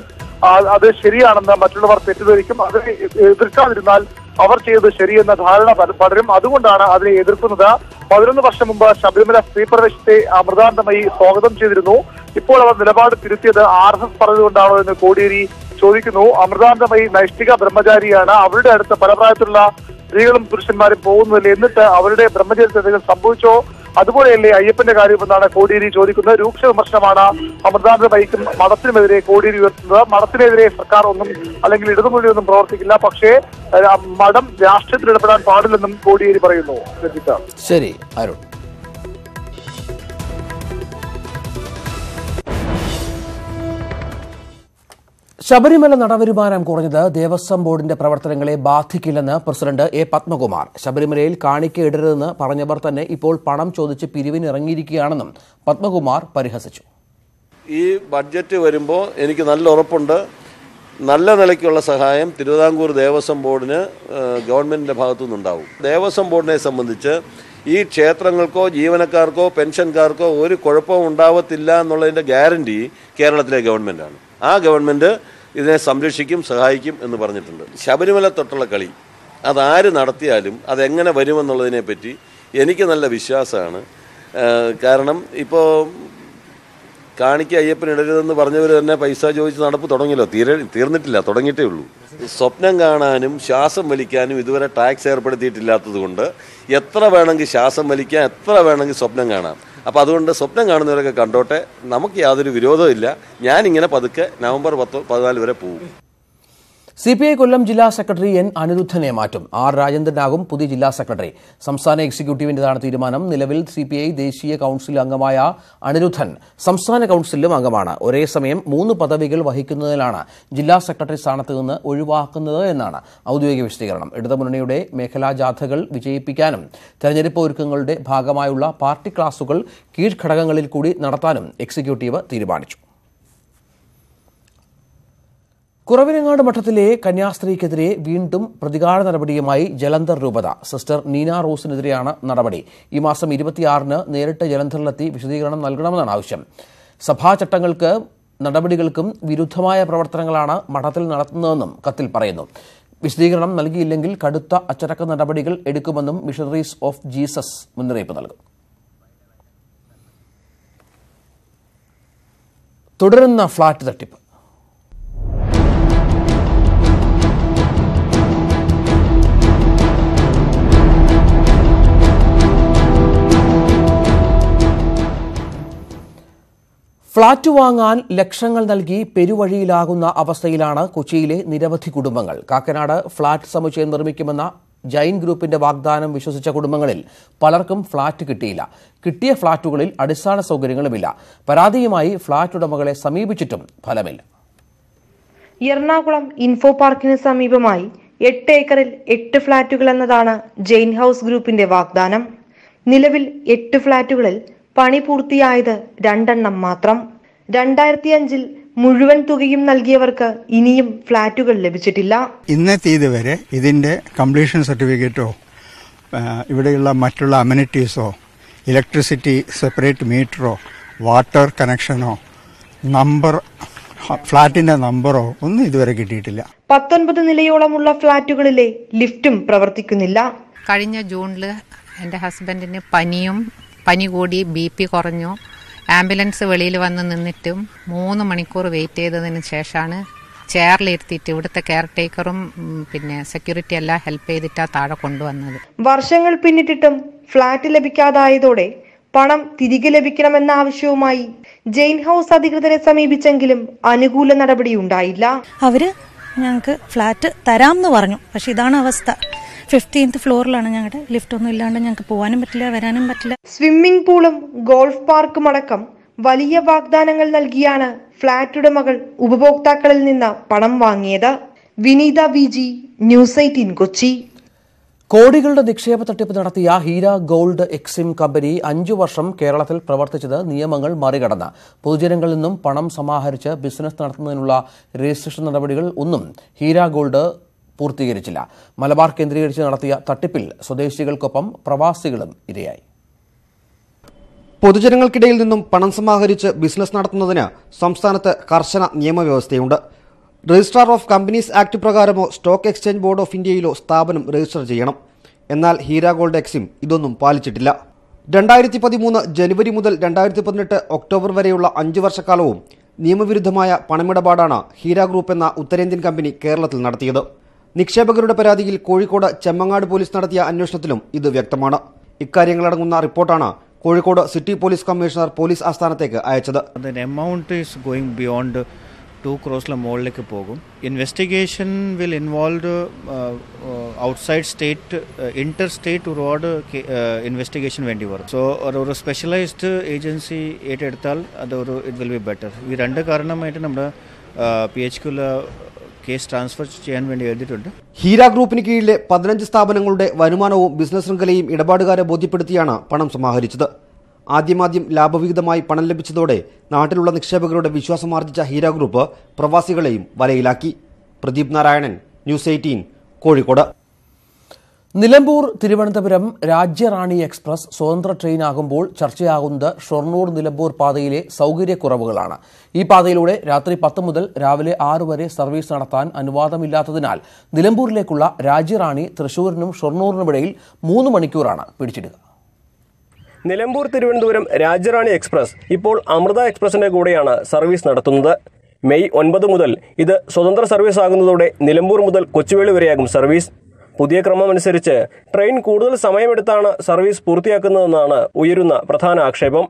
അത് ശരിയാണെന്ന് മറ്റുള്ളവർ തെറ്റിദ്ധരിക്കും. അതിനെ എതിർക്കാതിരുന്നാൽ അവർ ചെയ്തത് ശരിയെന്ന ധാരണ പലരും. അതുകൊണ്ടാണ് അതിനെ എതിർക്കുന്നത്. 11 വർഷം മുമ്പ് ശബരിമല സ്ത്രീ പ്രവേശത്തെ അമൃതാനന്ദമയി സ്വാഗതം ചെയ്തിരുന്നു. ഇപ്പോൾ അവർ നിലപാട് തിരുത്തിയത് RSS പറഞ്ഞതുകൊണ്ടാണോ എന്ന് കോടിയേരി ചോദിക്കുന്നു. അമൃതാനന്ദമയി നൈഷ്ഠിക ബ്രഹ്മചാരിയാണ്. അവരുടെ അടുത്ത് പല പ്രായത്തിലുള്ള സ്ത്രീകളും പുരുഷന്മാരും പോകുന്നില്ല. എന്നിട്ട് അവരുടെ ബ്രഹ്മചര്യത്തിൽ എന്തെങ്കിലും സംഭവിച്ചോ? അതുപോലെയല്ലേ അയ്യപ്പന്റെ കാര്യമെന്നാണ് കോടിയേരി ചോദിക്കുന്നത്. രൂക്ഷ വിമർശനമാണ് അമൃതാനന്ദമയിക്കും മഠത്തിനുമെതിരെ കോടിയേരി ഉയർത്തുന്നത്. മഠത്തിനെതിരെ സർക്കാർ ഒന്നും അല്ലെങ്കിൽ ഇടതുമുന്നണിയൊന്നും പ്രവർത്തിക്കില്ല. പക്ഷേ മഠം രാഷ്ട്രീയത്തിൽ ഇടപെടാൻ പാടില്ലെന്നും കോടിയേരി പറയുന്നു. ശരി അരുൺ. ശബരിമല നടവരുമാനം കുറഞ്ഞത് ദേവസ്വം ബോർഡിന്റെ പ്രവർത്തനങ്ങളെ ബാധിക്കില്ലെന്ന് പ്രസിഡന്റ് A. പത്മകുമാർ. ശബരിമലയിൽ കാണിക്കയിടരുതെന്ന് പറഞ്ഞവർ തന്നെ ഇപ്പോൾ പണം ചോദിച്ച് പിരിവിനിറങ്ങിയിരിക്കുകയാണെന്നും പത്മകുമാർ പരിഹസിച്ചു. ഈ ബഡ്ജറ്റ് വരുമ്പോൾ എനിക്ക് നല്ല ഉറപ്പുണ്ട്, നല്ല നിലയ്ക്കുള്ള സഹായം തിരുവിതാംകൂർ ദേവസ്വം ബോർഡിന് ഗവൺമെന്റിന്റെ ഭാഗത്തുനിന്നുണ്ടാവും. ദേവസ്വം ബോർഡിനെ സംബന്ധിച്ച് ഈ ക്ഷേത്രങ്ങൾക്കോ ജീവനക്കാർക്കോ പെൻഷൻകാർക്കോ ഒരു കുഴപ്പവും ഉണ്ടാവത്തില്ല എന്നുള്ളതിന്റെ ഗ്യാരണ്ടി കേരളത്തിലെ ഗവൺമെന്റാണ്. ആ ഗവൺമെന്റ് ഇതിനെ സംരക്ഷിക്കും, സഹായിക്കും എന്ന് പറഞ്ഞിട്ടുണ്ട്. ശബരിമല തൊട്ടുള്ള കളി അതാര് നടത്തിയാലും അതെങ്ങനെ വരുമെന്നുള്ളതിനെപ്പറ്റി എനിക്ക് നല്ല വിശ്വാസമാണ്. കാരണം ഇപ്പോൾ കാണിക്ക അയ്യപ്പൻ ഇടരുതെന്ന് പറഞ്ഞവർ തന്നെ പൈസ ചോദിച്ച് നടപ്പ് തുടങ്ങിയല്ലോ. തീർന്നിട്ടില്ല, തുടങ്ങിയിട്ടേ ഉള്ളൂ. സ്വപ്നം കാണാനും ശ്വാസം വലിക്കാനും ഇതുവരെ ടാക്സ് ഏർപ്പെടുത്തിയിട്ടില്ലാത്തത് കൊണ്ട് എത്ര വേണമെങ്കിൽ ശ്വാസം വലിക്കാം, എത്ര വേണമെങ്കിൽ സ്വപ്നം കാണാം. അപ്പോൾ അതുകൊണ്ട് സ്വപ്നം കാണുന്നവരൊക്കെ കണ്ടോട്ടെ, നമുക്ക് യാതൊരു വിരോധവും ഇല്ല. ഞാനിങ്ങനെ പതുക്കെ നവംബർ 14 വരെ പോകും. CPI കൊല്ലം ജില്ലാ സെക്രട്ടറി N. അനിരുദ്ധനെ മാറ്റും. R. രാജേന്ദ്രനാകും പുതിയ ജില്ലാ സെക്രട്ടറി. സംസ്ഥാന എക്സിക്യൂട്ടീവിന്റേതാണ് തീരുമാനം. നിലവിൽ CPI ദേശീയ കൌൺസിൽ അംഗമായ അനിരുദ്ധൻ സംസ്ഥാന കൌൺസിലും അംഗമാണ്. ഒരേ സമയം 3 പദവികൾ വഹിക്കുന്നതിലാണ് ജില്ലാ സെക്രട്ടറി സ്ഥാനത്ത് നിന്ന് ഒഴിവാക്കുന്നത് എന്നാണ് ഔദ്യോഗിക വിശദീകരണം. ഇടതുമുന്നണിയുടെ മേഖലാ ജാഥകൾ വിജയിപ്പിക്കാനും തെരഞ്ഞെടുപ്പ് ഒരുക്കങ്ങളുടെ ഭാഗമായുള്ള പാർട്ടി ക്ലാസുകൾ കീഴ്ഘടകങ്ങളിൽ കൂടി നടത്താനും എക്സിക്യൂട്ടീവ് തീരുമാനിച്ചു. കുറവിലങ്ങാട് മഠത്തിലെ കന്യാസ്ത്രീക്കെതിരെ വീണ്ടും പ്രതികാര നടപടിയുമായി ജലന്ധർ രൂപത. സിസ്റ്റർ നീന റോസിനെതിരെയാണ് നടപടി. ഈ മാസം 26-ന് നേരിട്ട് ജലന്ധറിലെത്തി വിശദീകരണം നൽകണമെന്നാണ് ആവശ്യം. സഭാചട്ടങ്ങൾക്ക് നടപടികൾക്കും വിരുദ്ധമായ പ്രവർത്തനങ്ങളാണ് മഠത്തിൽ നടത്തുന്നതെന്നും കത്തിൽ പറയുന്നു. വിശദീകരണം നൽകിയില്ലെങ്കിൽ കടുത്ത അച്ചടക്ക നടപടികൾ എടുക്കുമെന്നും മിഷണറീസ് ഓഫ് ജീസസ് മുന്നറിയിപ്പ് നൽകും. തുടരുന്ന ഫ്ളാറ്റ് തട്ടിപ്പ്. ഫ്ളാറ്റ് വാങ്ങാൻ ലക്ഷങ്ങൾ നൽകി പെരുവഴിയിലാകുന്ന അവസ്ഥയിലാണ് കൊച്ചിയിലെ നിരവധി കുടുംബങ്ങൾ. കാക്കനാട് ഫ്ളാറ്റ് സമുച്ചയം നിർമ്മിക്കുമെന്ന ജൈൻ ഗ്രൂപ്പിന്റെ വാഗ്ദാനം വിശ്വസിച്ച കുടുംബങ്ങളിൽ പലർക്കും ഫ്ളാറ്റ് കിട്ടിയില്ല. കിട്ടിയ ഫ്ളാറ്റുകളിൽ അടിസ്ഥാന സൗകര്യങ്ങളുമില്ല. പരാതിയുമായി ഫ്ളാറ്റ് ഉടമകളെ സമീപിച്ചിട്ടും ഫലമില്ല. എറണാകുളം ഇൻഫോ പാർക്കിന് സമീപമായി 8 ഏക്കറിൽ 8 ഫ്ളാറ്റുകൾ എന്നതാണ് ജെയിൻ ഹൌസ് ഗ്രൂപ്പിന്റെ വാഗ്ദാനം. നിലവിൽ 8 ഫ്ളാറ്റുകളിൽ പണി പൂർത്തിയായത് 2 മാത്രം. 2005 മുഴുവൻ തുകയും നൽകിയവർക്ക് ഇനിയും ഫ്ളാറ്റുകൾ ലഭിച്ചിട്ടില്ല. ഇന്നത്തെ തീയതി വരെ ഇതിന്റെ കംപ്ലീഷൻ സർട്ടിഫിക്കറ്റോ ഇവിടെയുള്ള മറ്റുള്ള അമ്യൂണിറ്റീസോ ഇലക്ട്രിസിറ്റി സെപ്പറേറ്റ് മീറ്ററോ വാട്ടർ കണക്ഷനോ ഫ്ളാറ്റിന്റെ നമ്പറോ ഒന്നും ഇതുവരെ കിട്ടിയിട്ടില്ല. 19 നിലയോളമുള്ള ഫ്ളാറ്റുകളിലെ ലിഫ്റ്റും പ്രവർത്തിക്കുന്നില്ല. കഴിഞ്ഞ ജൂണിൽ എൻ്റെ ഹസ്ബൻഡിന് പനി കൂടി BP കുറഞ്ഞു. ആംബുലൻസ് വെളിയിൽ വന്ന് നിന്നിട്ടും 3 മണിക്കൂർ വെയിറ്റ് ചെയ്തതിന് ശേഷമാണ് ചെയറിലിരുത്തിയിട്ട് ഇവിടുത്തെ കെയർ ടേക്കറും പിന്നെ സെക്യൂരിറ്റി എല്ലാം ഹെൽപ്പ് ചെയ്തിട്ടാണ് താഴെ കൊണ്ടുവന്നത്. വർഷങ്ങൾ പിന്നിട്ടിട്ടും ഫ്ളാറ്റ് ലഭിക്കാതായതോടെ പണം തിരികെ ലഭിക്കണമെന്ന ആവശ്യവുമായി ജെയിൻ ഹൌസ് അധികൃതരെ സമീപിച്ചെങ്കിലും അനുകൂല നടപടി ഉണ്ടായില്ല. അവര് ഞങ്ങൾക്ക് ഫ്ളാറ്റ് തരാമെന്ന് പറഞ്ഞു. പക്ഷെ ഇതാണ് അവസ്ഥ. 15th ഫ്ലോറിലാണ് ഞങ്ങളുടെ. ലിഫ്റ്റ് ഒന്നും ഇല്ലാണ്ട് ഞങ്ങൾക്ക് പോകാനും പറ്റില്ല, വരാനും പറ്റില്ല. സ്വിമ്മിംഗ് പൂളും ഗോൾഫ് പാർക്കും അടക്കം വലിയ വാഗ്ദാനങ്ങൾ നൽകിയാണ് ഫ്ളാറ്റ് ഉടമകൾ ഉപഭോക്താക്കളിൽ നിന്ന് പണം വാങ്ങിയത്. വിനീത VG, ന്യൂസ് 18 കൊച്ചി. കോടികളുടെ നിക്ഷേപ തട്ടിപ്പ് നടത്തിയ ഹീര ഗോൾഡ് എക്സിം കമ്പനി 5 വർഷം കേരളത്തിൽ പ്രവർത്തിച്ചത് നിയമങ്ങൾ മറികടന്ന്. പൊതുജനങ്ങളിൽ നിന്നും പണം സമാഹരിച്ച് ബിസിനസ് നടത്തുന്നതിനുള്ള രജിസ്ട്രേഷൻ നടപടികൾ ഒന്നും ഹീര ഗോൾഡ് പൂർത്തീകരിച്ചില്ല. മലബാർ കേന്ദ്രീകരിച്ച് നടത്തിയ തട്ടിപ്പിൽ സ്വദേശികൾക്കൊപ്പം പ്രവാസികളും ഇരയായി. പൊതുജനങ്ങൾക്കിടയിൽ നിന്നും പണം സമാഹരിച്ച് ബിസിനസ് നടത്തുന്നതിന് സംസ്ഥാനത്ത് കർശന നിയമവ്യവസ്ഥയുണ്ട്. രജിസ്ട്രാർ ഓഫ് കമ്പനീസ് ആക്ട് പ്രകാരമോ സ്റ്റോക്ക് എക്സ്ചേഞ്ച് ബോർഡ് ഓഫ് ഇന്ത്യയിലോ സ്ഥാപനം രജിസ്റ്റർ ചെയ്യണം. എന്നാൽ ഹീര ഗോൾഡ് എക്സിം ഇതൊന്നും പാലിച്ചിട്ടില്ല. 2013 ജനുവരി മുതൽ 2018 ഒക്ടോബർ വരെയുള്ള 5 വർഷക്കാലവും നിയമവിരുദ്ധമായ പണമിടപാടാണ് ഹീര ഗ്രൂപ്പ് എന്ന ഉത്തരേന്ത്യൻ കമ്പനി കേരളത്തിൽ നടത്തിയത്. നിക്ഷേപകരുടെ പരാതിയിൽ കോഴിക്കോട് ചെമ്മങ്ങാട് പോലീസ് നടത്തിയ അന്വേഷണത്തിലും ഇത് വ്യക്തമാണ്. ഇക്കാര്യങ്ങളടങ്ങുന്ന റിപ്പോർട്ടാണ് Kozhikode city police commissioner police ആസ്ഥാനത്തേക്ക് അയച്ചത്. മുകളിലേക്ക് പോകും. Investigation will involve outside state inter state ഒരുപാട് ഇൻവെസ്റ്റിഗേഷൻ വേണ്ടി വരും. സോ ഒരു സ്പെഷ്യലൈസ്ഡ് ഏജൻസി ഏറ്റെടുത്താൽ അതൊരു ഇറ്റ് വിൽ ബി ബെറ്റർ. ഈ 2 കാരണമായിട്ട് നമ്മുടെ PHQൽ കേസ് ട്രാൻസ്ഫർ ചെയ്യാൻ വേണ്ടി എഴുതിയിട്ടുണ്ട്. ഹീര ഗ്രൂപ്പിന് കീഴിലെ 15 സ്ഥാപനങ്ങളുടെ വരുമാനവും ബിസിനസ് ശൃംഖലയും ഇടപാടുകാരെ ബോധ്യപ്പെടുത്തിയാണ് പണം സമാഹരിച്ചത്. ആദ്യമാദ്യം ലാഭവിഹിതമായി പണം ലഭിച്ചതോടെ നാട്ടിലുള്ള നിക്ഷേപകരുടെ വിശ്വാസമാർജിച്ച ഹീര ഗ്രൂപ്പ് പ്രവാസികളെയും വലയിലാക്കി. പ്രദീപ് നാരായണൻ, ന്യൂസ് 18, കോഴിക്കോട്. നിലമ്പൂർ തിരുവനന്തപുരം രാജ്യറാണി എക്സ്പ്രസ് സ്വതന്ത്ര ട്രെയിനാകുമ്പോൾ ചർച്ചയാകുന്നത് ഷൊർണൂർ നിലമ്പൂർ പാതയിലെ സൗകര്യക്കുറവുകളാണ്. ഈ പാതയിലൂടെ രാത്രി 10 മുതൽ രാവിലെ 6 വരെ സർവീസ് നടത്താൻ അനുവാദമില്ലാത്തതിനാൽ നിലമ്പൂരിലേക്കുള്ള രാജ്യറാണി തൃശൂരിനും ഷൊർണൂരിനുമിടയിൽ 3 മണിക്കൂറാണ് പിടിച്ചിടുക. നിലമ്പൂർ തിരുവനന്തപുരം രാജ്യറാണി എക്സ്പ്രസ് ഇപ്പോൾ അമൃത എക്സ്പ്രസിന്റെ കൂടെയാണ് സർവീസ് നടത്തുന്നത്. മെയ് 9 മുതൽ ഇത് സ്വതന്ത്ര സർവീസ് ആകുന്നതോടെ നിലമ്പൂർ മുതൽ കൊച്ചുവേളി വരെയാകും സർവീസ്. പുതിയ ക്രമമനുസരിച്ച് ട്രെയിൻ കൂടുതൽ സമയമെടുത്താണ് സർവീസ് പൂർത്തിയാക്കുന്നതെന്നാണ് ഉയരുന്ന പ്രധാന ആക്ഷേപം.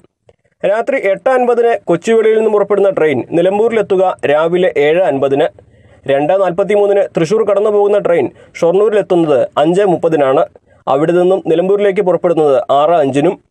രാത്രി 8:50 കൊച്ചുവേളിയിൽ നിന്ന് പുറപ്പെടുന്ന ട്രെയിൻ നിലമ്പൂരിലെത്തുക രാവിലെ 7:50. 2:43 തൃശൂർ കടന്നു പോകുന്ന ട്രെയിൻ ഷൊർണൂരിലെത്തുന്നത് 5:30. അവിടെ നിന്നും നിലമ്പൂരിലേക്ക് പുറപ്പെടുന്നത് 6:05.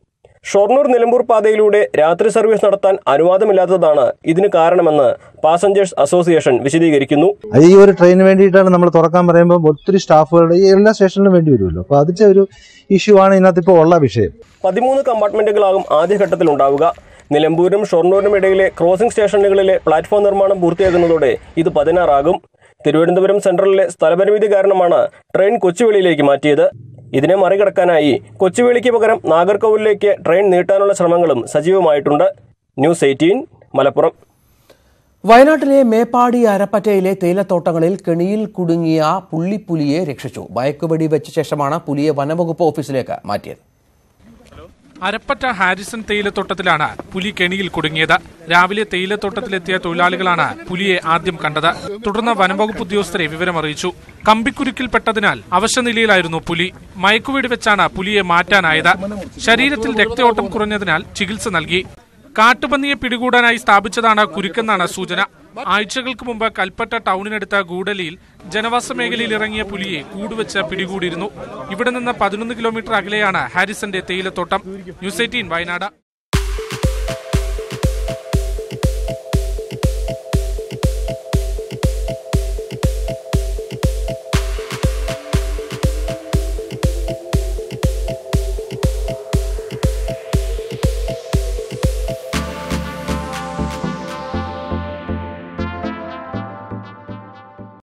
ഷൊർണൂർ നിലമ്പൂർ പാതയിലൂടെ രാത്രി സർവീസ് നടത്താൻ അനുവാദമില്ലാത്തതാണ് ഇതിന് കാരണമെന്ന് പാസഞ്ചേഴ്സ് അസോസിയേഷൻ വിശദീകരിക്കുന്നു. ഈ ഒരു ട്രെയിനിന് വേണ്ടിയിട്ടാണ് നമ്മൾ തുറക്കാൻ പറയുമ്പോൾ ഒത്തിരി സ്റ്റാഫുകളുടെ എല്ലാ സ്റ്റേഷനിലും വേണ്ടി വരുമല്ലോ. അപ്പോൾ അതിന്റെ ഒരു ഇഷ്യൂ ആണ് ഇതിനകത്ത് ഇപ്പോൾ ഉള്ള വിഷയം. 13 കമ്പാർട്ട്മെന്റുകളാകും ആദ്യഘട്ടത്തിൽ ഉണ്ടാവുക. നിലമ്പൂരും ഷൊർണൂരിനും ഇടയിലെ ക്രോസിംഗ് സ്റ്റേഷനുകളിലെ പ്ലാറ്റ്ഫോം നിർമ്മാണം പൂർത്തിയാകുന്നതോടെ ഇത് 16 ആകും. തിരുവനന്തപുരം സെൻട്രലിലെ സ്ഥലപരിമിതി കാരണമാണ് ട്രെയിൻ കൊച്ചുവേളിയിലേക്ക് മാറ്റിയത്. ഇതിനെ മറികടക്കാനായി കൊച്ചുവേളിക്ക് പകരം നാഗർകോവിലിലേക്ക് ട്രെയിൻ നീട്ടാനുള്ള ശ്രമങ്ങളും സജീവമായിട്ടുണ്ട്. ന്യൂസ് 18, മലപ്പുറം. വയനാട്ടിലെ മേപ്പാടി അരപ്പറ്റയിലെ തേയിലത്തോട്ടങ്ങളിൽ കെണിയിൽ കുടുങ്ങിയ പുള്ളിപ്പുലിയെ രക്ഷിച്ചു. മയക്കുവെടി വെച്ച ശേഷമാണ് പുലിയെ വനംവകുപ്പ് ഓഫീസിലേക്ക് മാറ്റിയത്. അരപ്പറ്റ ഹാരിസൺ തേയിലത്തോട്ടത്തിലാണ് പുലി കെണിയിൽ കുടുങ്ങിയത്. രാവിലെ തേയിലത്തോട്ടത്തിലെത്തിയ തൊഴിലാളികളാണ് പുലിയെ ആദ്യം കണ്ടത്. തുടർന്ന് വനംവകുപ്പ് ഉദ്യോഗസ്ഥരെ വിവരമറിയിച്ചു. കമ്പിക്കുരുക്കിൽപ്പെട്ടതിനാൽ അവശനിലയിലായിരുന്നു പുലി. മയക്കുവെടി വെച്ചാണ് പുലിയെ മാറ്റാനായത്. ശരീരത്തിൽ രക്തയോട്ടം കുറഞ്ഞതിനാൽ ചികിത്സ നൽകി. കാട്ടുപന്നിയെ പിടികൂടാനായി സ്ഥാപിച്ചതാണ് കുരുക്കെന്നാണ് സൂചന. ആഴ്ചകൾക്ക് മുമ്പ് കൽപ്പറ്റ ടൗണിനടുത്ത ഗൂഡലിയിൽ ജനവാസ മേഖലയിൽ ഇറങ്ങിയ പുലിയെ കൂടുവെച്ച് പിടികൂടിയിരുന്നു. ഇവിടെ നിന്ന് 11 കിലോമീറ്റർ അകലെയാണ് ഹാരിസന്റെ തേയിലത്തോട്ടം. ന്യൂസ് 18 വയനാട്.